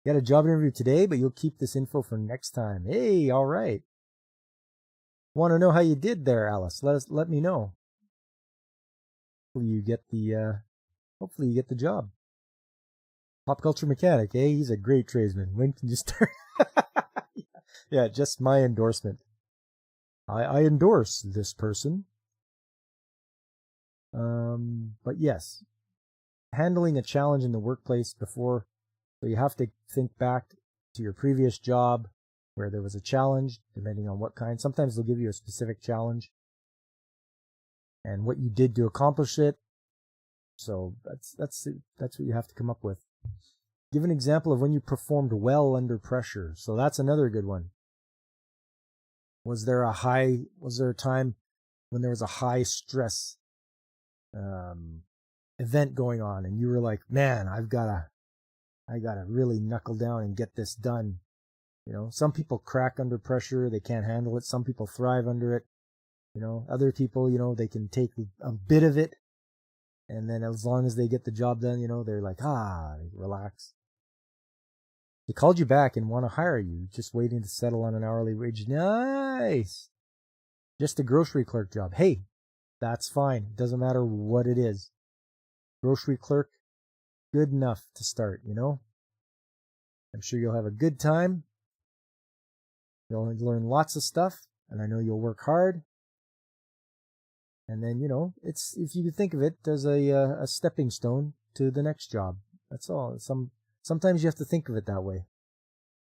You got a job interview today, but you'll keep this info for next time. Hey, all right. Want to know how you did there, Alice? Let me know. Hopefully you get the job. Pop culture mechanic, eh? He's a great tradesman. When can you start? Yeah, just my endorsement. I endorse this person. But yes, handling a challenge in the workplace before, so you have to think back to your previous job where there was a challenge, depending on what kind. Sometimes they'll give you a specific challenge and what you did to accomplish it. So that's what you have to come up with. Give an example of when you performed well under pressure. So that's another good one. Was there a time when there was a high stress event going on and you were like, man, I gotta really knuckle down and get this done? Some people crack under pressure. They can't handle it. Some people thrive under it. Other people, they can take a bit of it. And then as long as they get the job done, they're like, relax. They called you back and want to hire you, just waiting to settle on an hourly wage. Nice. Just a grocery clerk job. Hey, that's fine. It doesn't matter what it is. Grocery clerk, good enough to start, I'm sure you'll have a good time. You'll learn lots of stuff, and I know you'll work hard. And then, it's, if you think of it as a stepping stone to the next job. That's all. Sometimes you have to think of it that way.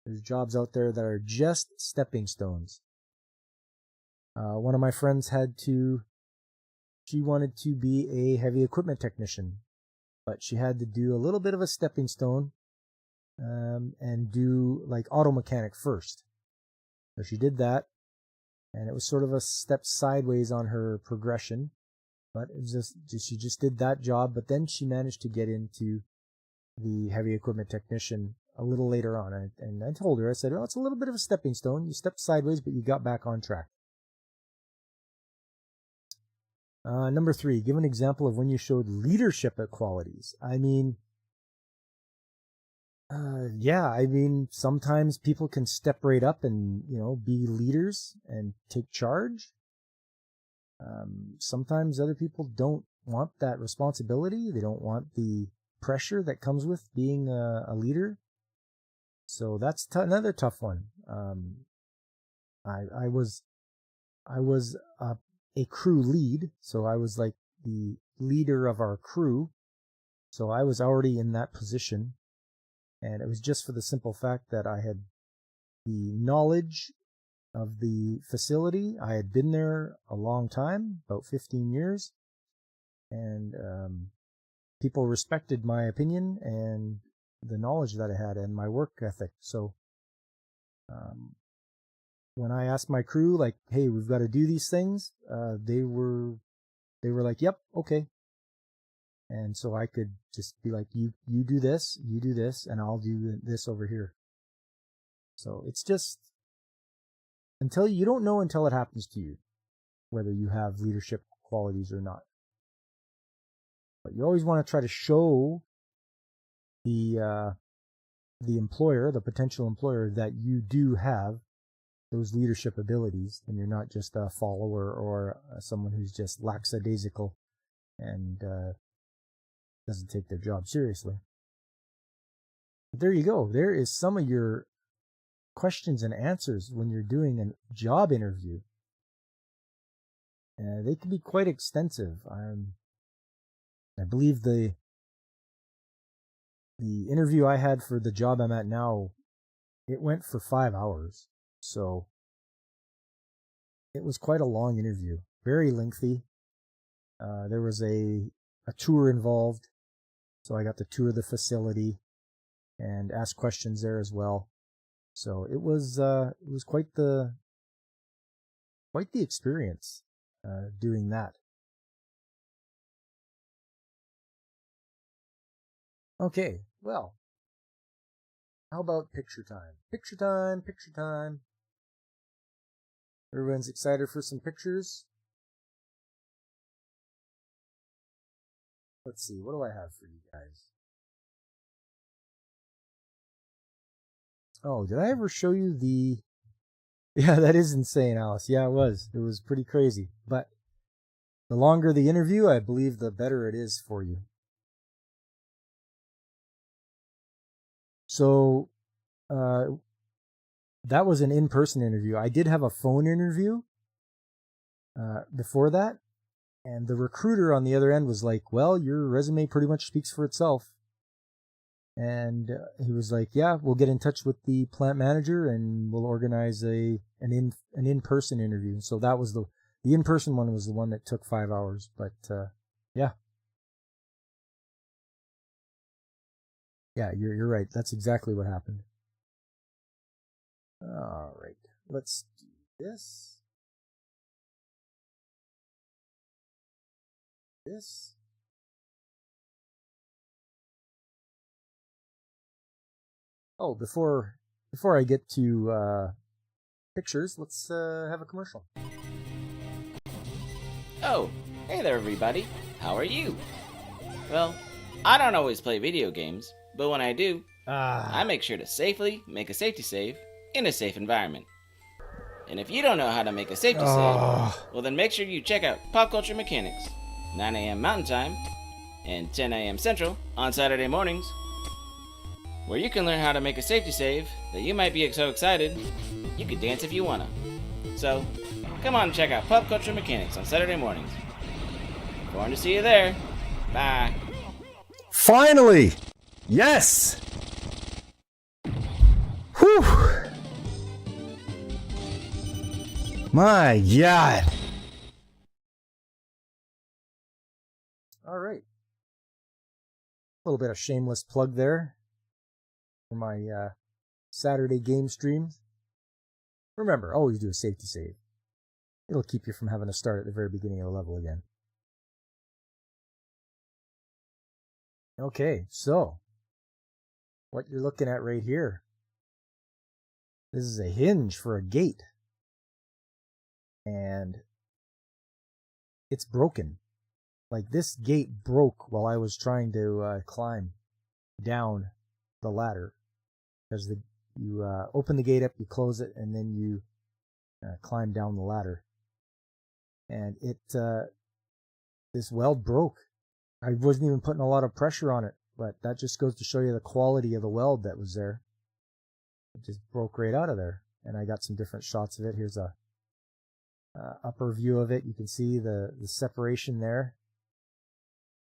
There's jobs out there that are just stepping stones. One of my friends she wanted to be a heavy equipment technician, but she had to do a little bit of a stepping stone, and do like auto mechanic first. So she did that, and it was sort of a step sideways on her progression, but it was she just did that job, but then she managed to get into the heavy equipment technician a little later on. And I told her, I said, it's a little bit of a stepping stone. You stepped sideways, but you got back on track. Number 3, give an example of when you showed leadership qualities. I mean, Yeah, I mean, sometimes people can step right up and, be leaders and take charge. Sometimes other people don't want that responsibility. They don't want the pressure that comes with being a leader. So that's another tough one. I was a crew lead, so I was like the leader of our crew. So I was already in that position, and it was just for the simple fact that I had the knowledge of the facility. I had been there a long time, about 15 years, and people respected my opinion and the knowledge that I had and my work ethic. So when I asked my crew, like, "Hey, we've got to do these things," they were like, "Yep, okay." And so I could just be like, "You do this, and I'll do this over here." So it's just you don't know until it happens to you, whether you have leadership qualities or not. But you always want to try to show the employer, the potential employer, that you do have those leadership abilities, and you're not just a follower or someone who's just lackadaisical and doesn't take their job seriously. But there you go. There is some of your questions and answers when you're doing a job interview. They can be quite extensive. I believe the interview I had for the job I'm at now, it went for 5 hours. So it was quite a long interview, very lengthy. There was a tour involved, so I got to tour the facility and ask questions there as well. So it was quite the experience doing that. Okay, well, how about picture time? Picture time, picture time. Everyone's excited for some pictures. Let's see, what do I have for you guys? Oh, did I ever show you the... Yeah, that is insane, Alice. Yeah, it was. It was pretty crazy. But the longer the interview, I believe the better it is for you. So, that was an in-person interview. I did have a phone interview before that, and the recruiter on the other end was like, "Well, your resume pretty much speaks for itself." And he was like, "Yeah, we'll get in touch with the plant manager and we'll organize an in-person interview." So that was the in-person one was the one that took 5 hours. But yeah, you're right. That's exactly what happened. All right, let's do this. This. Oh, before I get to pictures, let's have a commercial. Oh, hey there everybody. How are you? Well, I don't always play video games, but when I do, I make sure to safely make a safety save in a safe environment. And if you don't know how to make a safety save, well then make sure you check out Pop Culture Mechanics, 9 a.m. Mountain Time and 10 a.m. Central on Saturday mornings, where you can learn how to make a safety save that you might be so excited you could dance if you wanna. So, come on and check out Pop Culture Mechanics on Saturday mornings. Going to see you there. Bye. Finally! Yes! Whew! My God! All right. A little bit of shameless plug there for my Saturday game streams. Remember, always do a safety save. It'll keep you from having to start at the very beginning of the level again. Okay, so what you're looking at right here, this is a hinge for a gate. And it's broken. Like, this gate broke while I was trying to climb down the ladder. Because you open the gate up, you close it, and then you climb down the ladder. And this weld broke. I wasn't even putting a lot of pressure on it, but that just goes to show you the quality of the weld that was there. It just broke right out of there. And I got some different shots of it. Here's a upper view of it. You can see the separation there.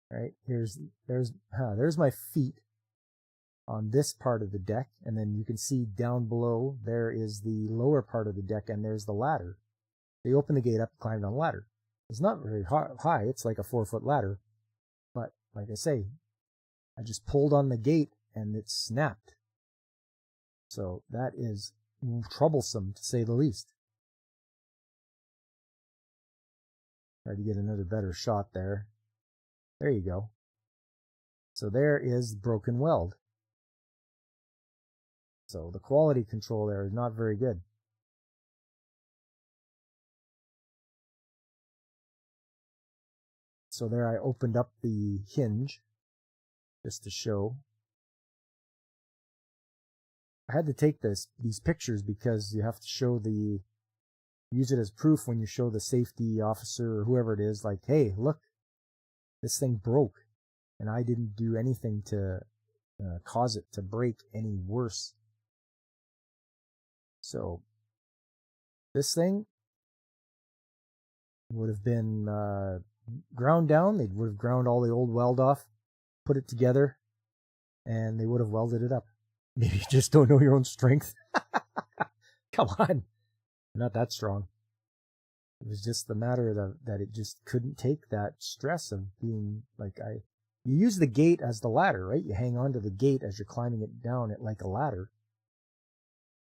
Right, there's my feet on this part of the deck, and then you can see down below there is the lower part of the deck, and there's the ladder. You open the gate up, climb down the ladder. It's not very high, it's like a 4-foot ladder, but like I say, I just pulled on the gate and it snapped. So that is troublesome, to say the least. Try to get another better shot there. There you go. So there is broken weld. So the quality control there is not very good. So there I opened up the hinge just to show. I had to take these pictures because you have to show use it as proof when you show the safety officer or whoever it is, like, hey, look, this thing broke, and I didn't do anything to cause it to break any worse. So this thing would have been ground down. They would have ground all the old weld off, put it together, and they would have welded it up. Maybe you just don't know your own strength. Come on. Not that strong. It was just the matter that it just couldn't take that stress of being like you use the gate as the ladder, right? You hang on to the gate as you're climbing it down it like a ladder.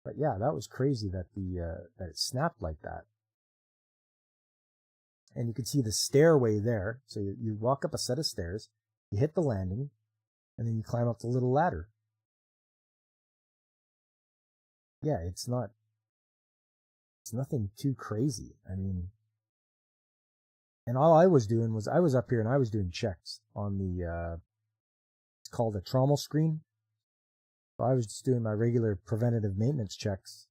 But yeah, that was crazy that that it snapped like that. And you can see the stairway there. So you walk up a set of stairs, you hit the landing, and then you climb up the little ladder. Yeah, it's nothing too crazy. I mean, and all I was doing was I was up here and I was doing checks on it's called a trommel screen. So I was just doing my regular preventative maintenance checks.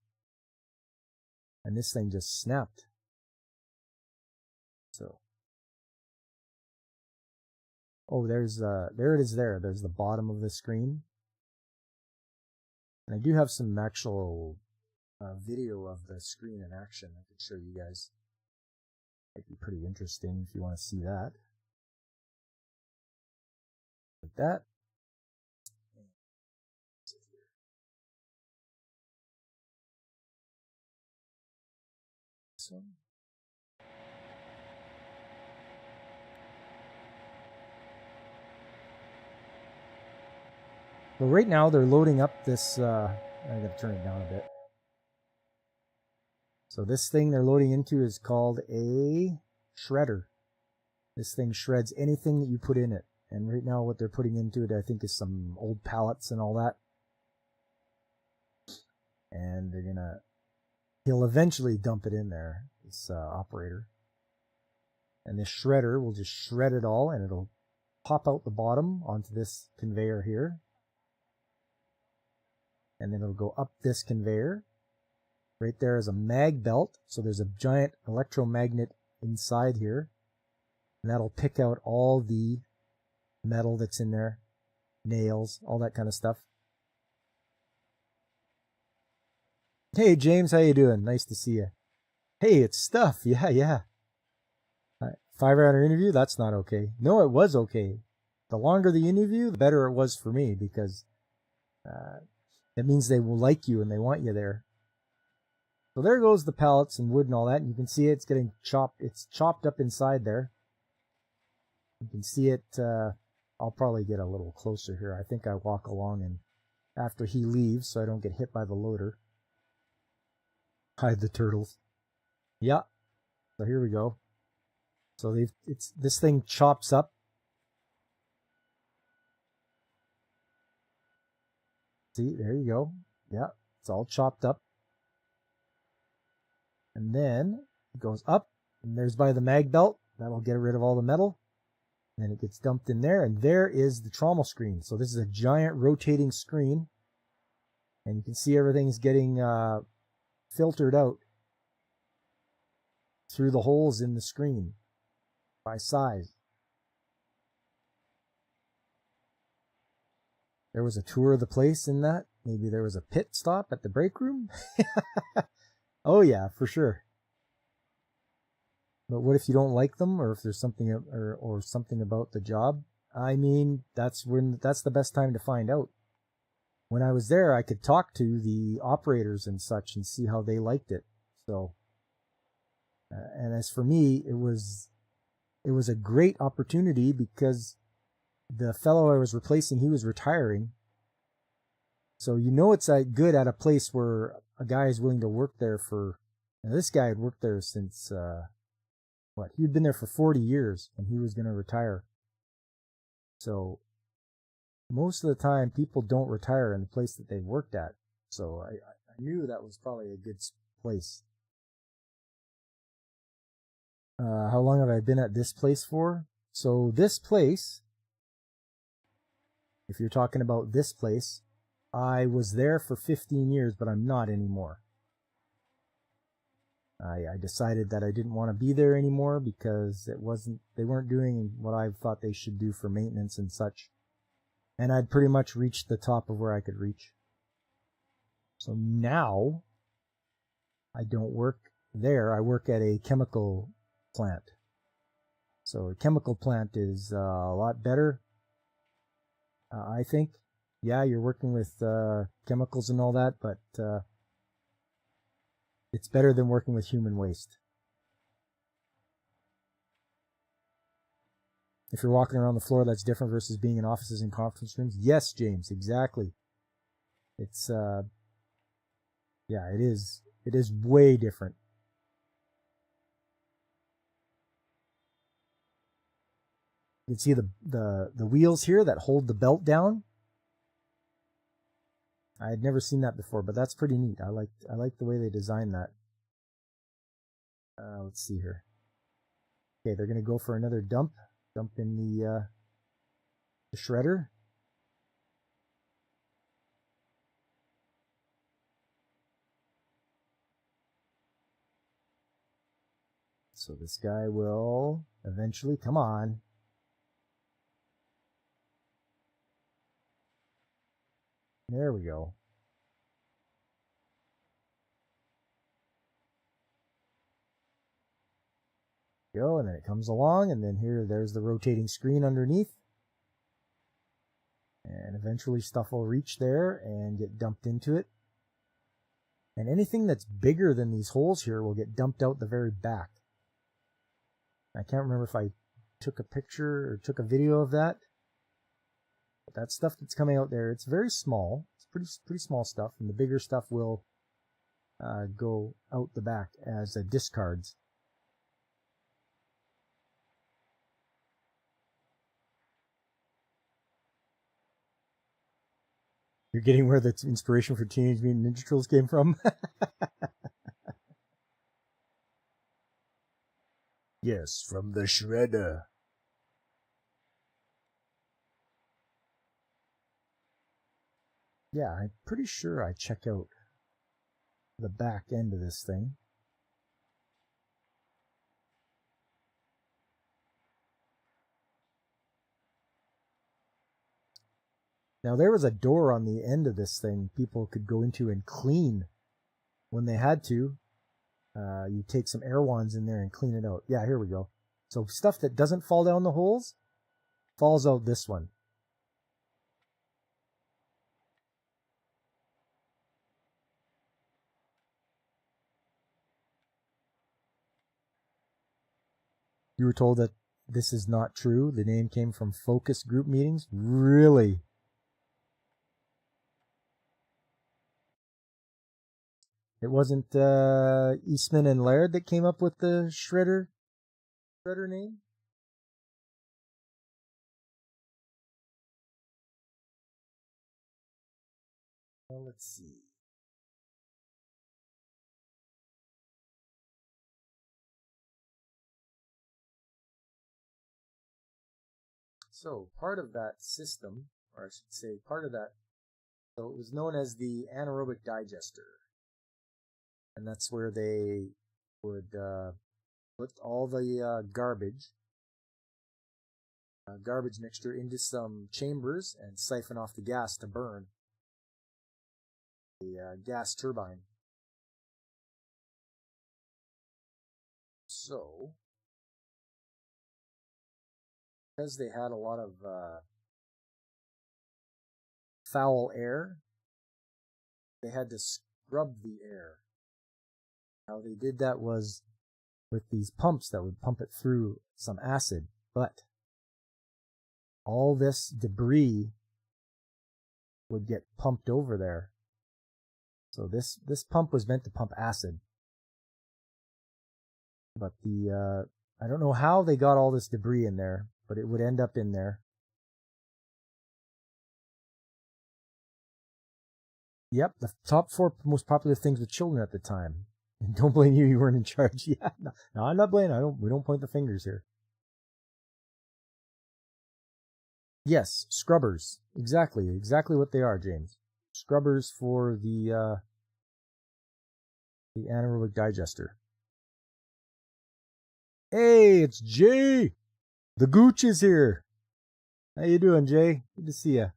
And this thing just snapped. So. Oh, there it is there. There's the bottom of the screen. And I do have some actual video of the screen in action. I can show you guys. Might be pretty interesting if you want to see that. Like that. This one. So right now they're loading up this, I gotta turn it down a bit. So this thing they're loading into is called a shredder. This thing shreds anything that you put in it. And right now what they're putting into it, I think, is some old pallets and all that. And he'll eventually dump it in there, this operator. And this shredder will just shred it all, and it'll pop out the bottom onto this conveyor here. And then it'll go up this conveyor. Right there is a mag belt, so there's a giant electromagnet inside here. And that'll pick out all the metal that's in there, nails, all that kind of stuff. Hey James, how you doing? Nice to see you. Hey, it's Stuff. Yeah. 5-hour interview? That's not okay. No, it was okay. The longer the interview, the better it was for me, because it means they will like you and they want you there. So there goes the pallets and wood and all that, and you can see it's getting chopped. It's chopped up inside there. You can see it. I'll probably get a little closer here. I think I walk along and after he leaves so I don't get hit by the loader. Hide the turtles. Yeah. So here we go. So this thing chops up. See, there you go. Yeah, it's all chopped up. And then it goes up, and there's by the mag belt. That'll get rid of all the metal. And it gets dumped in there, and there is the trommel screen. So this is a giant rotating screen. And you can see everything's getting filtered out through the holes in the screen by size. There was a tour of the place in that. Maybe there was a pit stop at the break room. Oh yeah, for sure. But what if you don't like them, or if there's something or something about the job? I mean, that's the best time to find out. When I was there, I could talk to the operators and such and see how they liked it. So, and as for me, it was a great opportunity because the fellow I was replacing, he was retiring. So you know it's good at a place where a guy is willing to work there for. Now this guy had worked there since he'd been there for 40 years, and he was going to retire. So most of the time, people don't retire in the place that they worked at. So I knew that was probably a good place. How long have I been at this place for? So this place, if you're talking about this place, I was there for 15 years, but I'm not anymore. I decided that I didn't want to be there anymore because they weren't doing what I thought they should do for maintenance and such. And I'd pretty much reached the top of where I could reach. So now I don't work there. I work at a chemical plant. So a chemical plant is a lot better, I think. Yeah, you're working with chemicals and all that, but it's better than working with human waste. If you're walking around the floor, that's different versus being in offices and conference rooms. Yes, James, exactly. It's yeah, it is. It is way different. You can see the wheels here that hold the belt down. I had never seen that before, but that's pretty neat. I like the way they designed that. Let's see here. Okay, they're gonna go for another dump in the shredder. So this guy will eventually, come on. There we go. Go, and then it comes along, and then there's the rotating screen underneath. And eventually stuff will reach there and get dumped into it. And anything that's bigger than these holes here will get dumped out the very back. I can't remember if I took a picture or took a video of that. But that stuff that's coming out there, it's very small. It's pretty small stuff, and the bigger stuff will go out the back as discards. You're getting where the inspiration for Teenage Mutant Ninja Turtles came from? Yes, from the shredder. Yeah, I'm pretty sure I check out the back end of this thing. Now, there was a door on the end of this thing people could go into and clean when they had to. You take some air wands in there and clean it out. Yeah, here we go. So stuff that doesn't fall down the holes falls out this one. You were told that this is not true. The name came from focus group meetings. Really? It wasn't Eastman and Laird that came up with the shredder name? Well, let's see. So part of that system, or I should say part of that So it was known as the anaerobic digester. And that's where they would put all the garbage mixture into some chambers and siphon off the gas to burn the gas turbine. So, because they had a lot of foul air, they had to scrub the air. How they did that was with these pumps that would pump it through some acid, but all this debris would get pumped over there. So this pump was meant to pump acid. But I don't know how they got all this debris in there, but it would end up in there. Yep, the top 4 most popular things with children at the time. And don't blame you, you weren't in charge. Yeah, no, I'm not blaming. We don't point the fingers here. Yes, scrubbers. Exactly what they are, James. Scrubbers for the anaerobic digester. Hey, it's Jay. The Gooch is here. How you doing, Jay? Good to see you.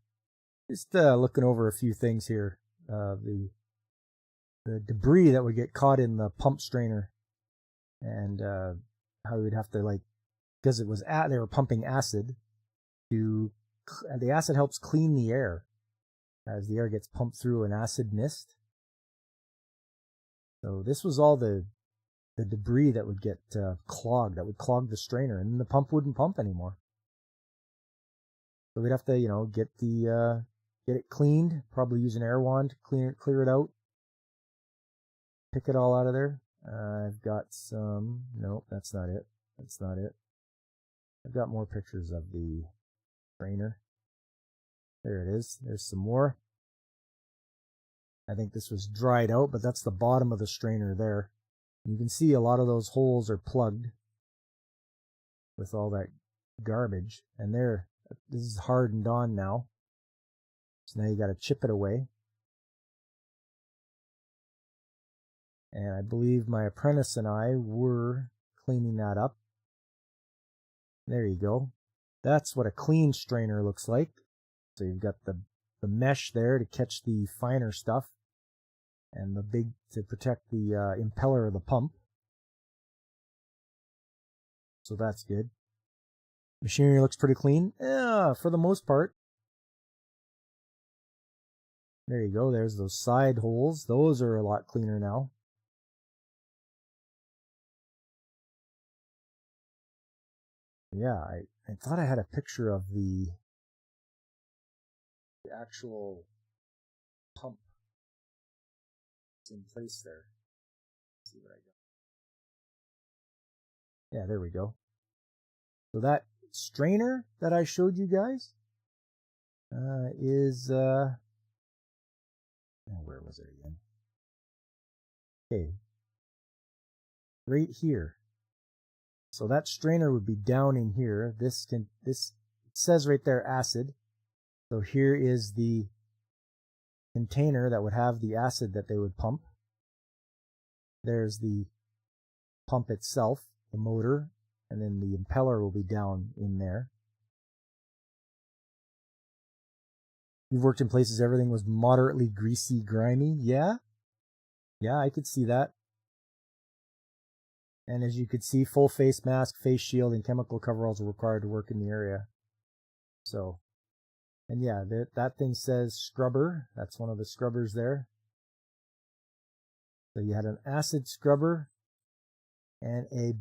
Just looking over a few things here. The debris that would get caught in the pump strainer, and how we'd have to because it was they were pumping acid the acid helps clean the air as the air gets pumped through an acid mist. So this was all the debris that would get clogged, that would clog the strainer, and then the pump wouldn't pump anymore. So we'd have to, get it cleaned, probably use an air wand to clear it out, pick it all out of there. I've got some, nope, that's not it. I've got more pictures of the strainer. There it is. There's some more. I think this was dried out, but that's the bottom of the strainer there. You can see a lot of those holes are plugged with all that garbage. And this is hardened on now. So now you got to chip it away. And I believe my apprentice and I were cleaning that up. There you go. That's what a clean strainer looks like. So you've got the mesh there to catch the finer stuff, and the big to protect the impeller of the pump. So that's good. Machinery looks pretty clean. Yeah, for the most part. There you go. There's those side holes. Those are a lot cleaner now. Yeah, I thought I had a picture of the actual pump. It's in place there. Let's see what I got. Yeah, there we go. So that strainer that I showed you guys is where was it again? Okay, right here. So that strainer would be down in here. This says right there acid. So here is the container that would have the acid that they would pump. There's the pump itself, the motor, and then the impeller will be down in there. You've worked in places everything was moderately greasy, grimy. Yeah, I could see that. And as you could see, full face mask, face shield, and chemical coveralls are required to work in the area. So, and yeah, that thing says scrubber. That's one of the scrubbers there. So you had an acid scrubber and a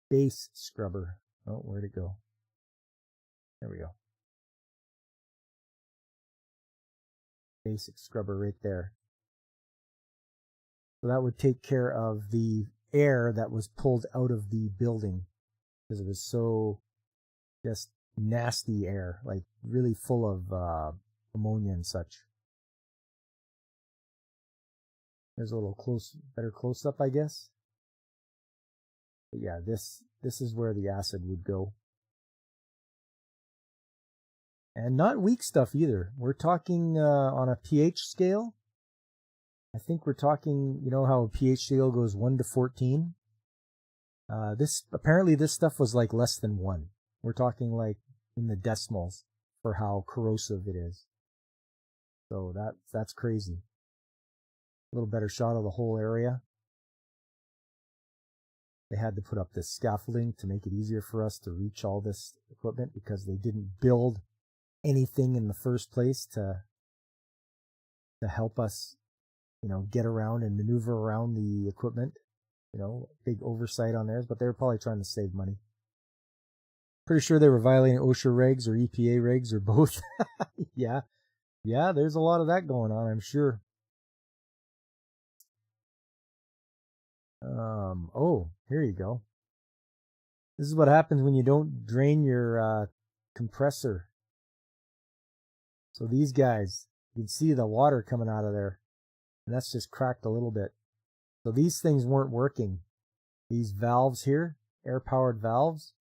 base scrubber. Oh, where'd it go? There we go. Basic scrubber right there. So that would take care of the air that was pulled out of the building, because it was so just nasty air, like really full of ammonia and such. There's a little better close up, I guess. But yeah, this is where the acid would go. And not weak stuff either. We're talking on a pH scale. I think we're talking, you know how a pH scale goes 1 to 14? Apparently this stuff was like less than 1. We're talking like in the decimals for how corrosive it is. So that's crazy. A little better shot of the whole area. They had to put up this scaffolding to make it easier for us to reach all this equipment because they didn't build anything in the first place to help us, you know, get around and maneuver around the equipment. You know, big oversight on theirs, but they were probably trying to save money. Pretty sure they were violating OSHA regs or EPA regs or both. Yeah, there's a lot of that going on, I'm sure. Oh, here you go. This is what happens when you don't drain your compressor. So these guys, you can see the water coming out of there, and that's just cracked a little bit. So these things weren't working. These valves here, air-powered valves,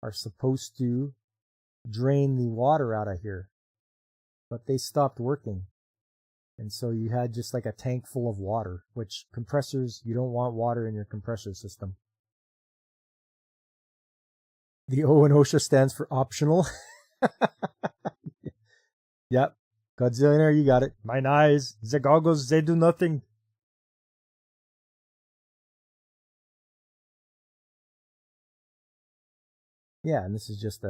are supposed to drain the water out of here, but they stopped working. And so you had just like a tank full of water, which compressors, you don't want water in your compressor system. The O in OSHA stands for optional. Yep. Godzillionaire, you got it. Mine eyes, the goggles, they do nothing. Yeah, and this is just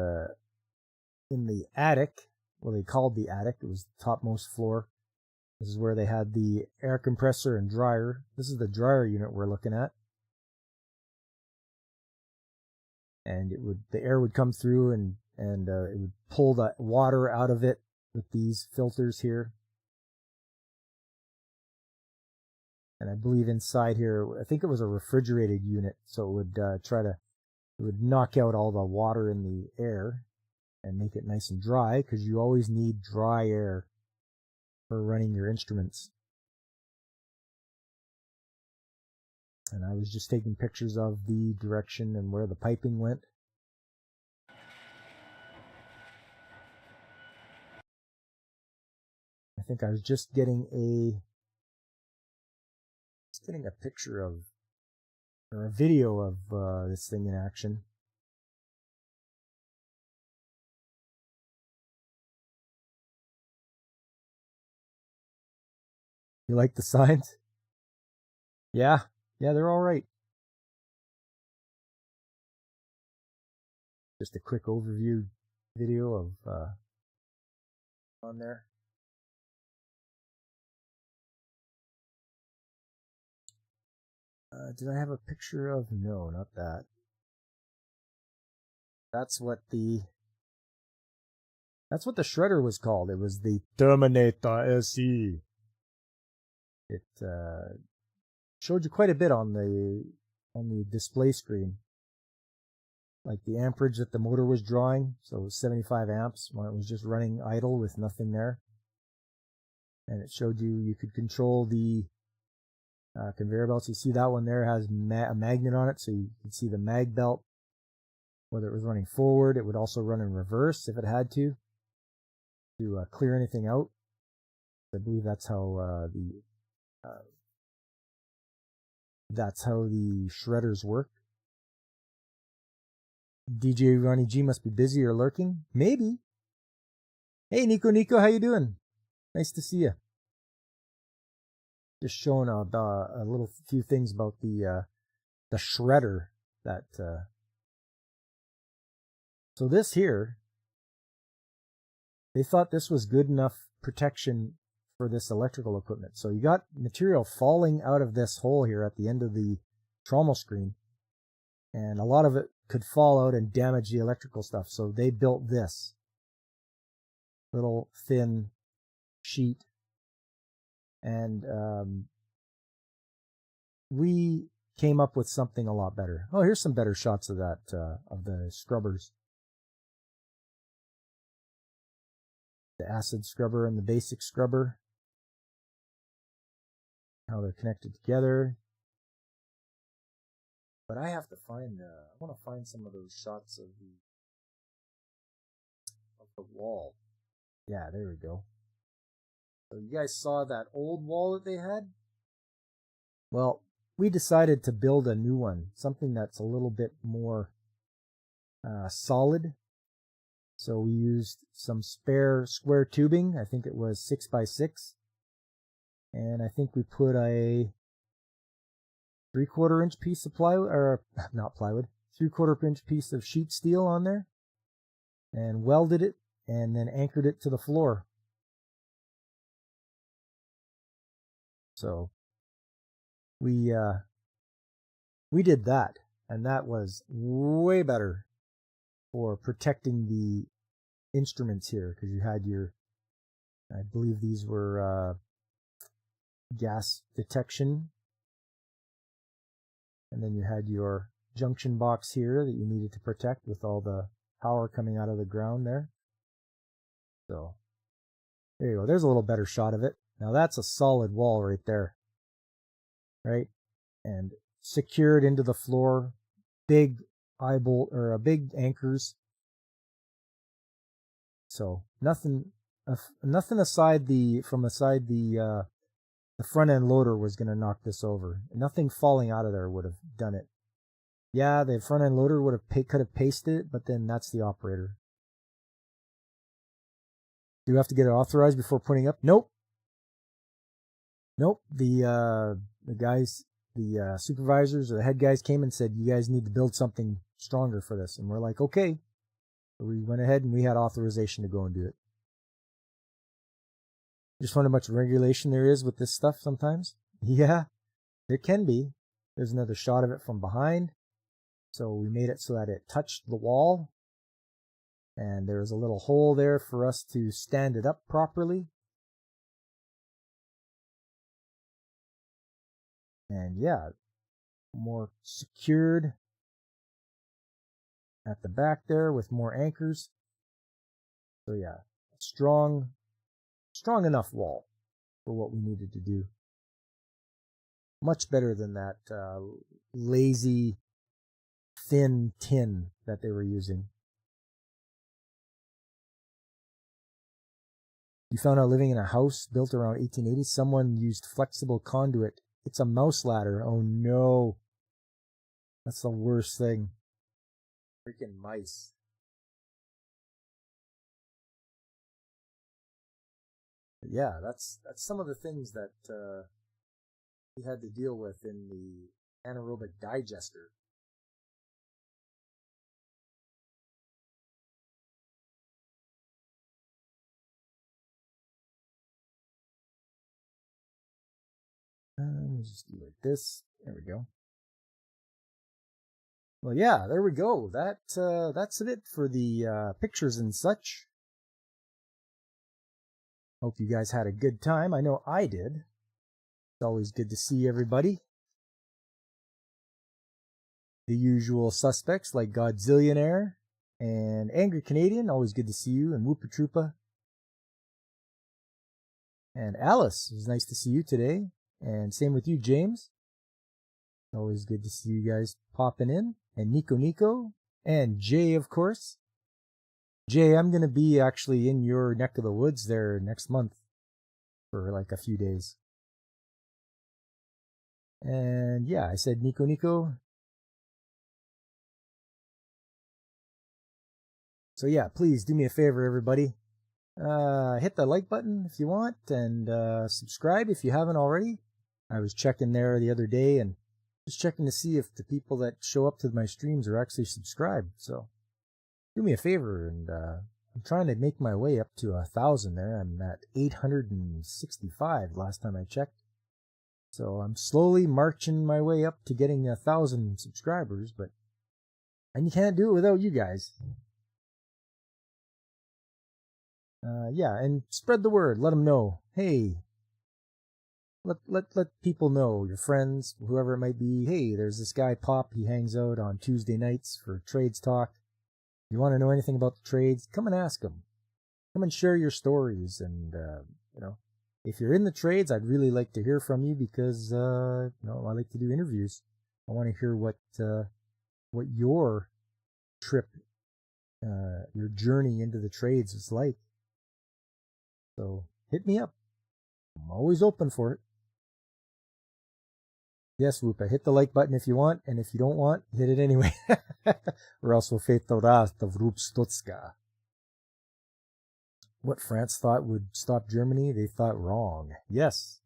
in the attic. Well, they called the attic. It was the topmost floor. This is where they had the air compressor and dryer. This is the dryer unit we're looking at. And the air would come through and it would pull the water out of it with these filters here. And I believe inside here, I think it was a refrigerated unit, so it would it would knock out all the water in the air and make it nice and dry, because you always need dry air for running your instruments. And I was just taking pictures of the direction and where the piping went. I think I was just getting a picture of, or a video of this thing in action. You like the signs? Yeah, they're all right. Just a quick overview video of on there. Did I have a picture of? No, not that. That's what the shredder was called. It was the Terminator SE. It showed you quite a bit on the display screen, like the amperage that the motor was drawing. So it was 75 amps when it was just running idle with nothing there. And it showed you could control the conveyor belts. You see that one there has a magnet on it, so you can see the mag belt, whether it was running forward. It would also run in reverse if it had to clear anything out. I believe that's how the shredders work. DJ Ronnie G must be busy or lurking. Maybe. Hey, Nico, how you doing? Nice to see you. Just showing a little few things about the shredder that. So this here, they thought this was good enough protection for this electrical equipment. So you got material falling out of this hole here at the end of the trommel screen, and a lot of it could fall out and damage the electrical stuff. So they built this little thin sheet, and we came up with something a lot better. Oh, here's some better shots of that, of the scrubbers. The acid scrubber and the basic scrubber. How they're connected together. But I have to find, I want to find some of those shots of The wall. Yeah, there we go. So you guys saw that old wall that they had? Well, we decided to build a new one, something that's a little bit more solid. So we used some spare square tubing. I think it was 6x6. And I think we put a 3/4 inch piece of plywood, or not plywood, 3/4 inch piece of sheet steel on there and welded it and then anchored it to the floor. So we did that, and that was way better for protecting the instruments here, because you had your, I believe these were gas detection, and then you had your junction box here that you needed to protect with all the power coming out of the ground there. So there you go. There's a little better shot of it. Now that's a solid wall right there, right? And secured into the floor, big eye-bolt or big anchors. So nothing aside the front end loader was going to knock this over. Nothing falling out of there would have done it. Yeah, the front end loader could have pasted it, but then that's the operator. Do you have to get it authorized before putting up? Nope. The guys, the supervisors or the head guys came and said, you guys need to build something stronger for this. And we're like, okay. So we went ahead and we had authorization to go and do it. Just wonder how much regulation there is with this stuff sometimes. Yeah, there can be. There's another shot of it from behind. So we made it so that it touched the wall. And there was a little hole there for us to stand it up properly. And yeah, more secured at the back there with more anchors. So yeah, strong enough wall for what we needed to do. Much better than that lazy, thin tin that they were using. You found out living in a house built around 1880, someone used flexible conduit. It's a mouse ladder. Oh no. That's the worst thing. Freaking mice. But yeah, that's some of the things that we had to deal with in the anaerobic digester. Let me just do like this. There we go. Well, yeah, there we go. That's it for the pictures and such. Hope you guys had a good time. I know I did. It's always good to see everybody. The usual suspects like Godzillionaire and Angry Canadian, always good to see you, and Whoopa Troopa. And Alice, it was nice to see you today. And same with you, James. Always good to see you guys popping in. And Nico. And Jay, of course. Jay, I'm going to be actually in your neck of the woods there next month for like a few days. And yeah, I said Nico. So yeah, please do me a favor, everybody. Hit the like button if you want, and subscribe if you haven't already. I was checking there the other day and just checking to see if the people that show up to my streams are actually subscribed. So do me a favor, and I'm trying to make my way up to 1,000 there. I'm at 865 last time I checked. So I'm slowly marching my way up to getting 1,000 subscribers, and you can't do it without you guys. Yeah, and spread the word. Let them know. Hey, let people know, your friends, whoever it might be. Hey, there's this guy Pop. He hangs out on Tuesday nights for trades talk. You want to know anything about the trades? Come and ask him. Come and share your stories. And if you're in the trades, I'd really like to hear from you because I like to do interviews. I want to hear what your trip your journey into the trades was like. So hit me up. I'm always open for it. Yes, Whoopa, hit the like button if you want, and if you don't want, hit it anyway. Or else we'll face the wrath of Rupstotska. What France thought would stop Germany, they thought wrong. Yes.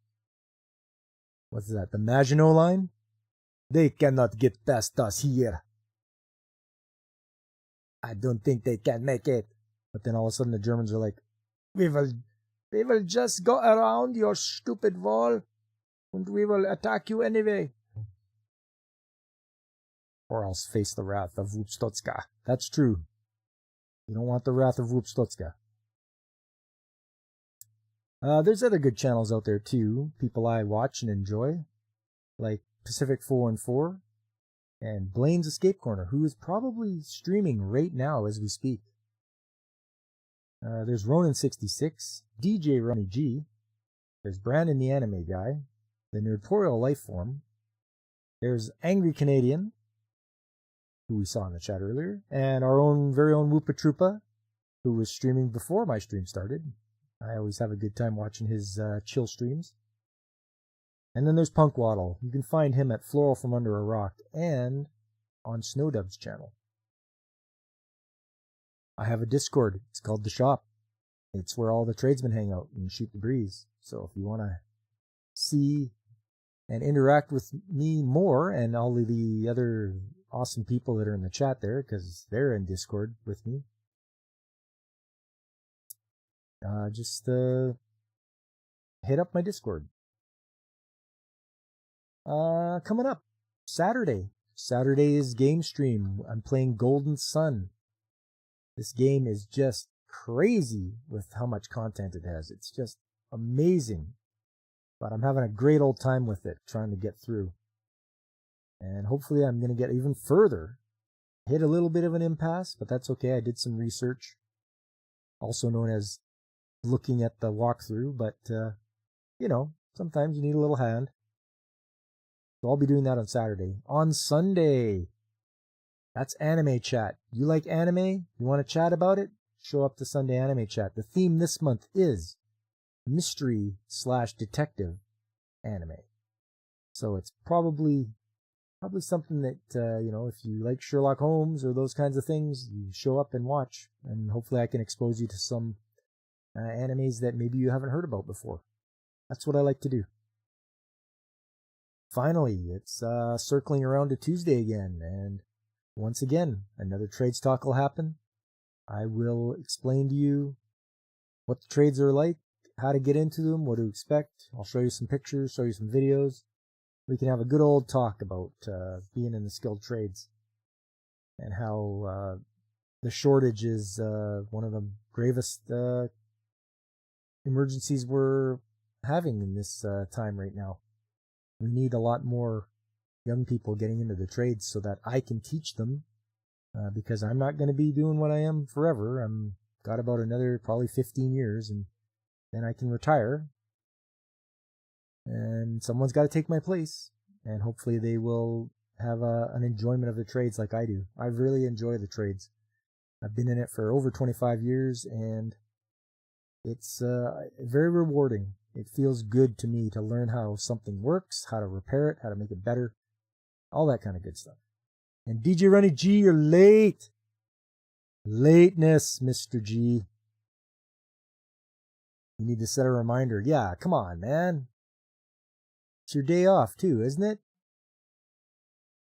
What's that, the Maginot Line? They cannot get past us here. I don't think they can make it. But then all of a sudden the Germans are like, we will just go around your stupid wall, and we will attack you anyway. Or else face the wrath of Rupstotska. That's true. You don't want the wrath of Rupstotska. There's other good channels out there too, people I watch and enjoy, like Pacific 414 and Blaine's Escape Corner, who is probably streaming right now as we speak. There's Ronin66, DJ Ronnie G, there's Brandon the Anime Guy, the Nerdtorial Lifeform, there's Angry Canadian, who we saw in the chat earlier, and our own very own Whoopa Troopa, who was streaming before my stream started. I always have a good time watching his chill streams. And then there's Punk Waddle. You can find him at Floral from Under a Rock and on Snowdub's channel. I have a Discord. It's called The Shop. It's where all the tradesmen hang out and shoot the breeze. So if you want to see and interact with me more and all of the other awesome people that are in the chat there, because they're in Discord with me, just hit up my Discord. Coming up, Saturday is game stream. I'm playing Golden Sun. This game is just crazy with how much content it has. It's just amazing. But I'm having a great old time with it, trying to get through. And hopefully I'm going to get even further. Hit a little bit of an impasse, but that's okay. I did some research, also known as looking at the walkthrough, but, sometimes you need a little hand. So I'll be doing that on Saturday. On Sunday, that's Anime Chat. You like anime? You want to chat about it? Show up to Sunday Anime Chat. The theme this month is mystery/detective anime. So it's probably something that, if you like Sherlock Holmes or those kinds of things, you show up and watch. And hopefully I can expose you to some animes that maybe you haven't heard about before. That's what I like to do. Finally, it's circling around to Tuesday again, and once again, another trades talk will happen. I will explain to you what the trades are like, how to get into them, what to expect. I'll show you some pictures, show you some videos. We can have a good old talk about being in the skilled trades and how the shortage is one of the gravest emergencies we're having in this time right now. We need a lot more young people getting into the trades so that I can teach them, because I'm not going to be doing what I am forever. I'm got about another probably 15 years, and then I can retire. And someone's got to take my place, and hopefully they will have an enjoyment of the trades like I do. I really enjoy the trades. I've been in it for over 25 years, and it's very rewarding. It feels good to me to learn how something works, how to repair it, how to make it better, all that kind of good stuff. And DJ Ronnie G, you're late. Lateness, Mr. G. You need to set a reminder. Yeah, come on, man. It's your day off, too, isn't it?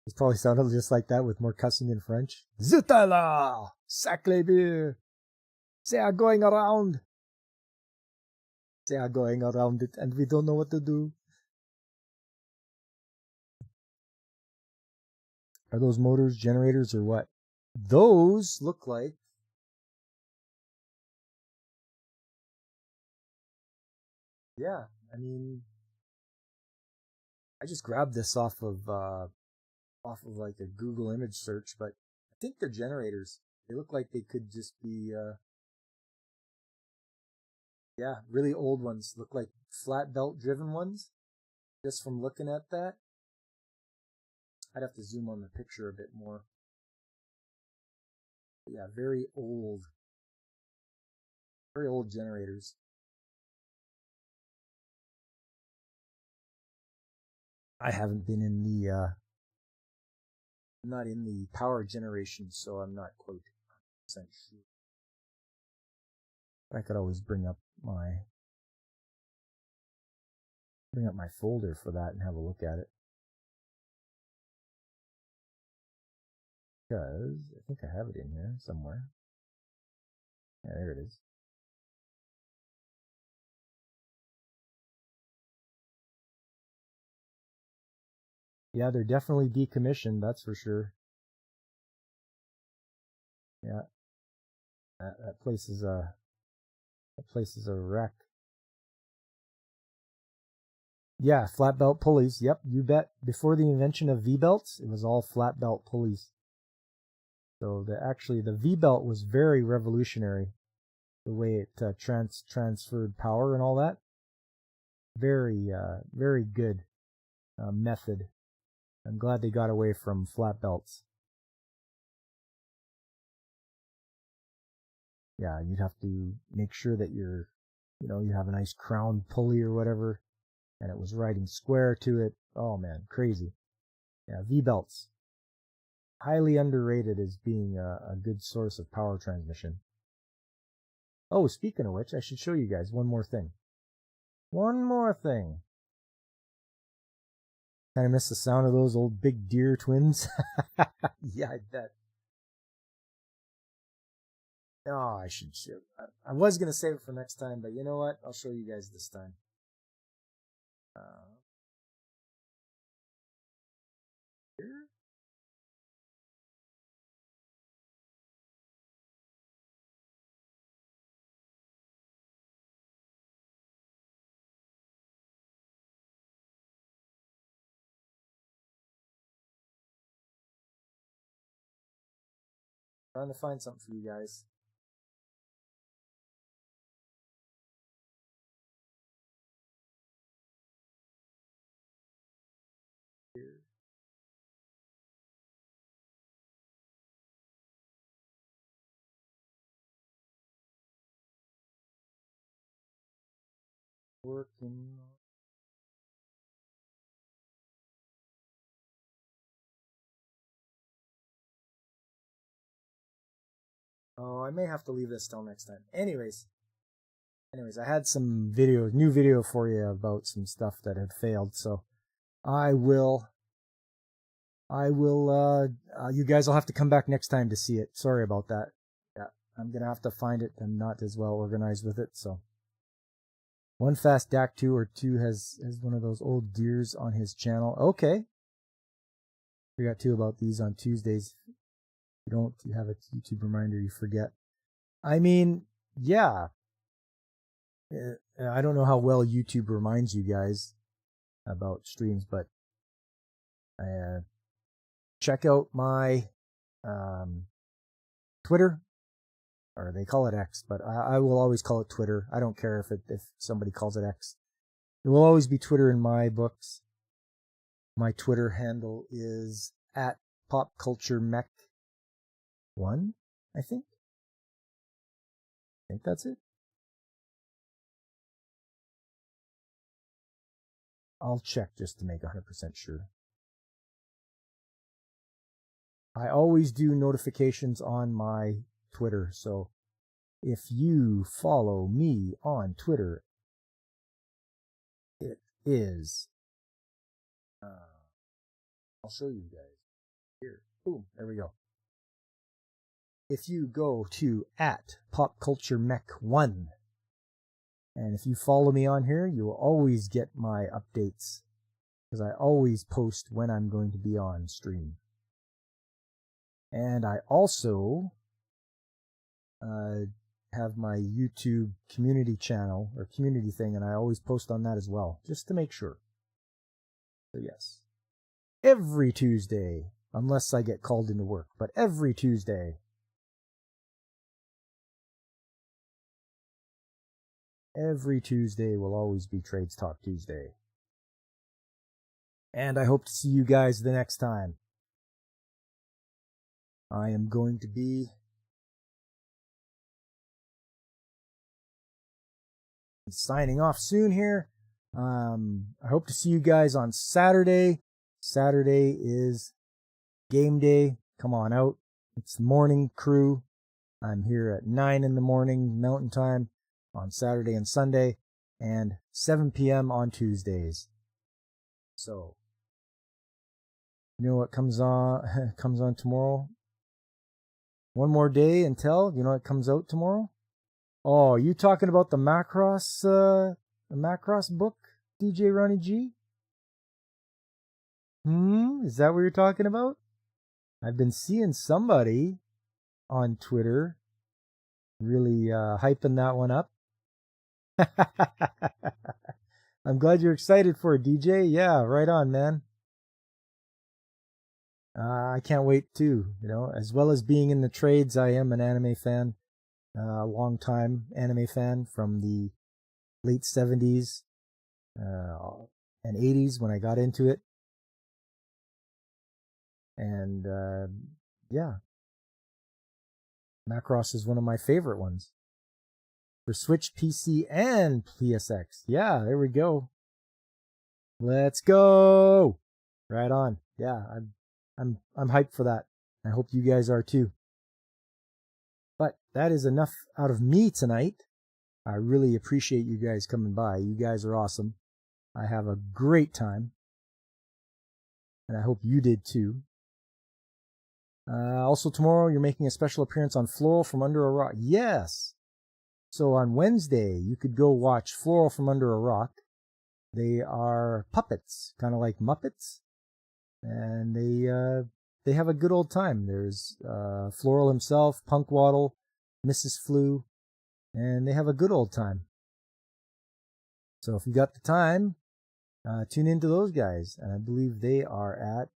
It's probably sounded just like that with more cussing in French. Zutala! Sacre bleu! They are going around. They are going around it, and we don't know what to do. Are those motors, generators, or what? Those look like... Yeah, I mean... I just grabbed this off of like a Google image search, but I think they're generators. They look like they could just be... Yeah, really old ones. Look like flat belt driven ones. Just from looking at that. I'd have to zoom on the picture a bit more. yeah, very old generators. I haven't been in the not in the power generation, so I'm not quite sure. I could always bring up my folder for that and have a look at it. Because I think I have it in here somewhere. Yeah, there it is. Yeah, they're definitely decommissioned, that's for sure. Yeah. That place is a wreck. Yeah, flat belt pulleys. Yep, you bet. Before the invention of V-belts, it was all flat belt pulleys. So the V-belt was very revolutionary, the way it transferred power and all that. Very good method. I'm glad they got away from flat belts. Yeah, you'd have to make sure that you have a nice crown pulley or whatever, and it was riding square to it. Oh man, crazy. Yeah, V-belts. Highly underrated as being a good source of power transmission. Oh, speaking of which, I should show you guys one more thing. One more thing. Kind of miss the sound of those old big deer twins. Yeah, I bet. Oh, I should show. I was going to save it for next time, but you know what? I'll show you guys this time. Here? Trying to find something for you guys. Here. Working. Oh, I may have to leave this till next time. Anyways, I had some new video for you about some stuff that had failed, so I will, you guys will have to come back next time to see it. Sorry about that. Yeah, I'm gonna have to find it. I'm not as well organized with it, so. One Fast Dak 2 or 2 has one of those old deers on his channel. Okay. We got two about these on Tuesdays. You have a YouTube reminder, you forget. I mean, yeah. I don't know how well YouTube reminds you guys about streams, but check out my Twitter, or they call it X, but I will always call it Twitter. I don't care if somebody calls it X. It will always be Twitter in my books. My Twitter handle is at PopCultureMech1, I think. I think that's it. I'll check just to make 100% sure. I always do notifications on my Twitter, so if you follow me on Twitter, it is, I'll show you guys here. Boom, there we go. If you go to at PopCultureMech1, and if you follow me on here, you will always get my updates, because I always post when I'm going to be on stream. And I also have my YouTube community channel, or community thing, and I always post on that as well, just to make sure. So yes, every Tuesday, unless I get called into work, but every Tuesday. Every Tuesday will always be Trades Talk Tuesday. And I hope to see you guys the next time. I am going to be signing off soon here. I hope to see you guys on Saturday. Saturday is game day. Come on out. It's morning crew. I'm here at 9 in the morning Mountain Time on Saturday and Sunday, and 7 p.m. on Tuesdays. So, you know what comes on comes on tomorrow? One more day until, you know what comes out tomorrow? Oh, you talking about the Macross book, DJ Ronnie G? Is that what you're talking about? I've been seeing somebody on Twitter really hyping that one up. I'm glad you're excited for it, DJ. Yeah, right on, man. I can't wait too, you know, as well as being in the trades, I am an anime fan, a long time anime fan from the late 70s and 80s when I got into it. And yeah, Macross is one of my favorite ones for Switch, PC, and PSX. Yeah, there we go. Let's go. Right on. Yeah, I'm hyped for that. I hope you guys are too. But that is enough out of me tonight. I really appreciate you guys coming by. You guys are awesome. I have a great time. And I hope you did too. Also tomorrow you're making a special appearance on Floral from Under a Rock. Yes. So on Wednesday you could go watch Floral from Under a Rock. They are puppets, kind of like Muppets. And they have a good old time. There's Floral himself, Punkwaddle, Mrs. Flu, and they have a good old time. So if you got the time, tune into those guys. And I believe they are at,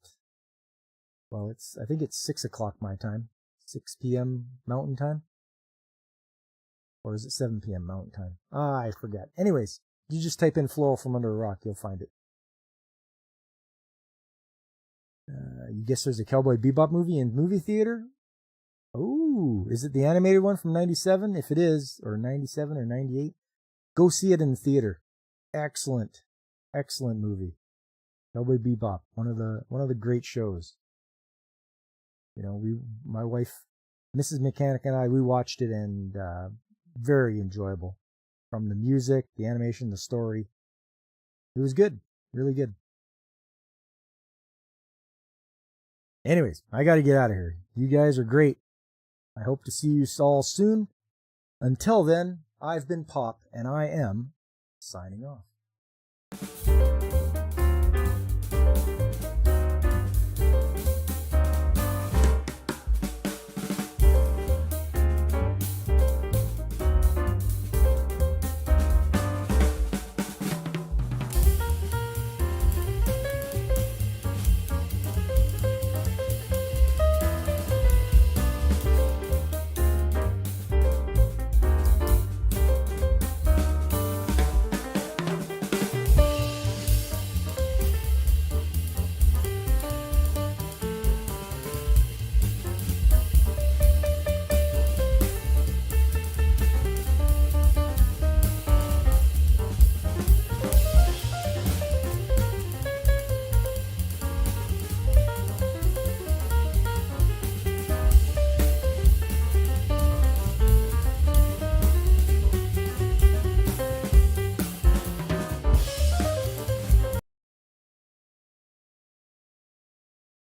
well, I think it's 6 o'clock my time, 6 p.m. Mountain Time. Or is it 7 p.m. Mountain Time? I forget. Anyways, you just type in Floral from Under a Rock, you'll find it. You guess there's a Cowboy Bebop movie in movie theater? Oh, is it the animated one from 97? If it is, or 97 or 98, go see it in the theater. Excellent, excellent movie. Cowboy Bebop, one of the great shows. You know, my wife, Mrs. Mechanic, and I, we watched it, and very enjoyable. From the music, the animation, the story, it was good, really good. Anyways, I got to get out of here. You guys are great. I hope to see you all soon. Until then, I've been Pop, and I am signing off.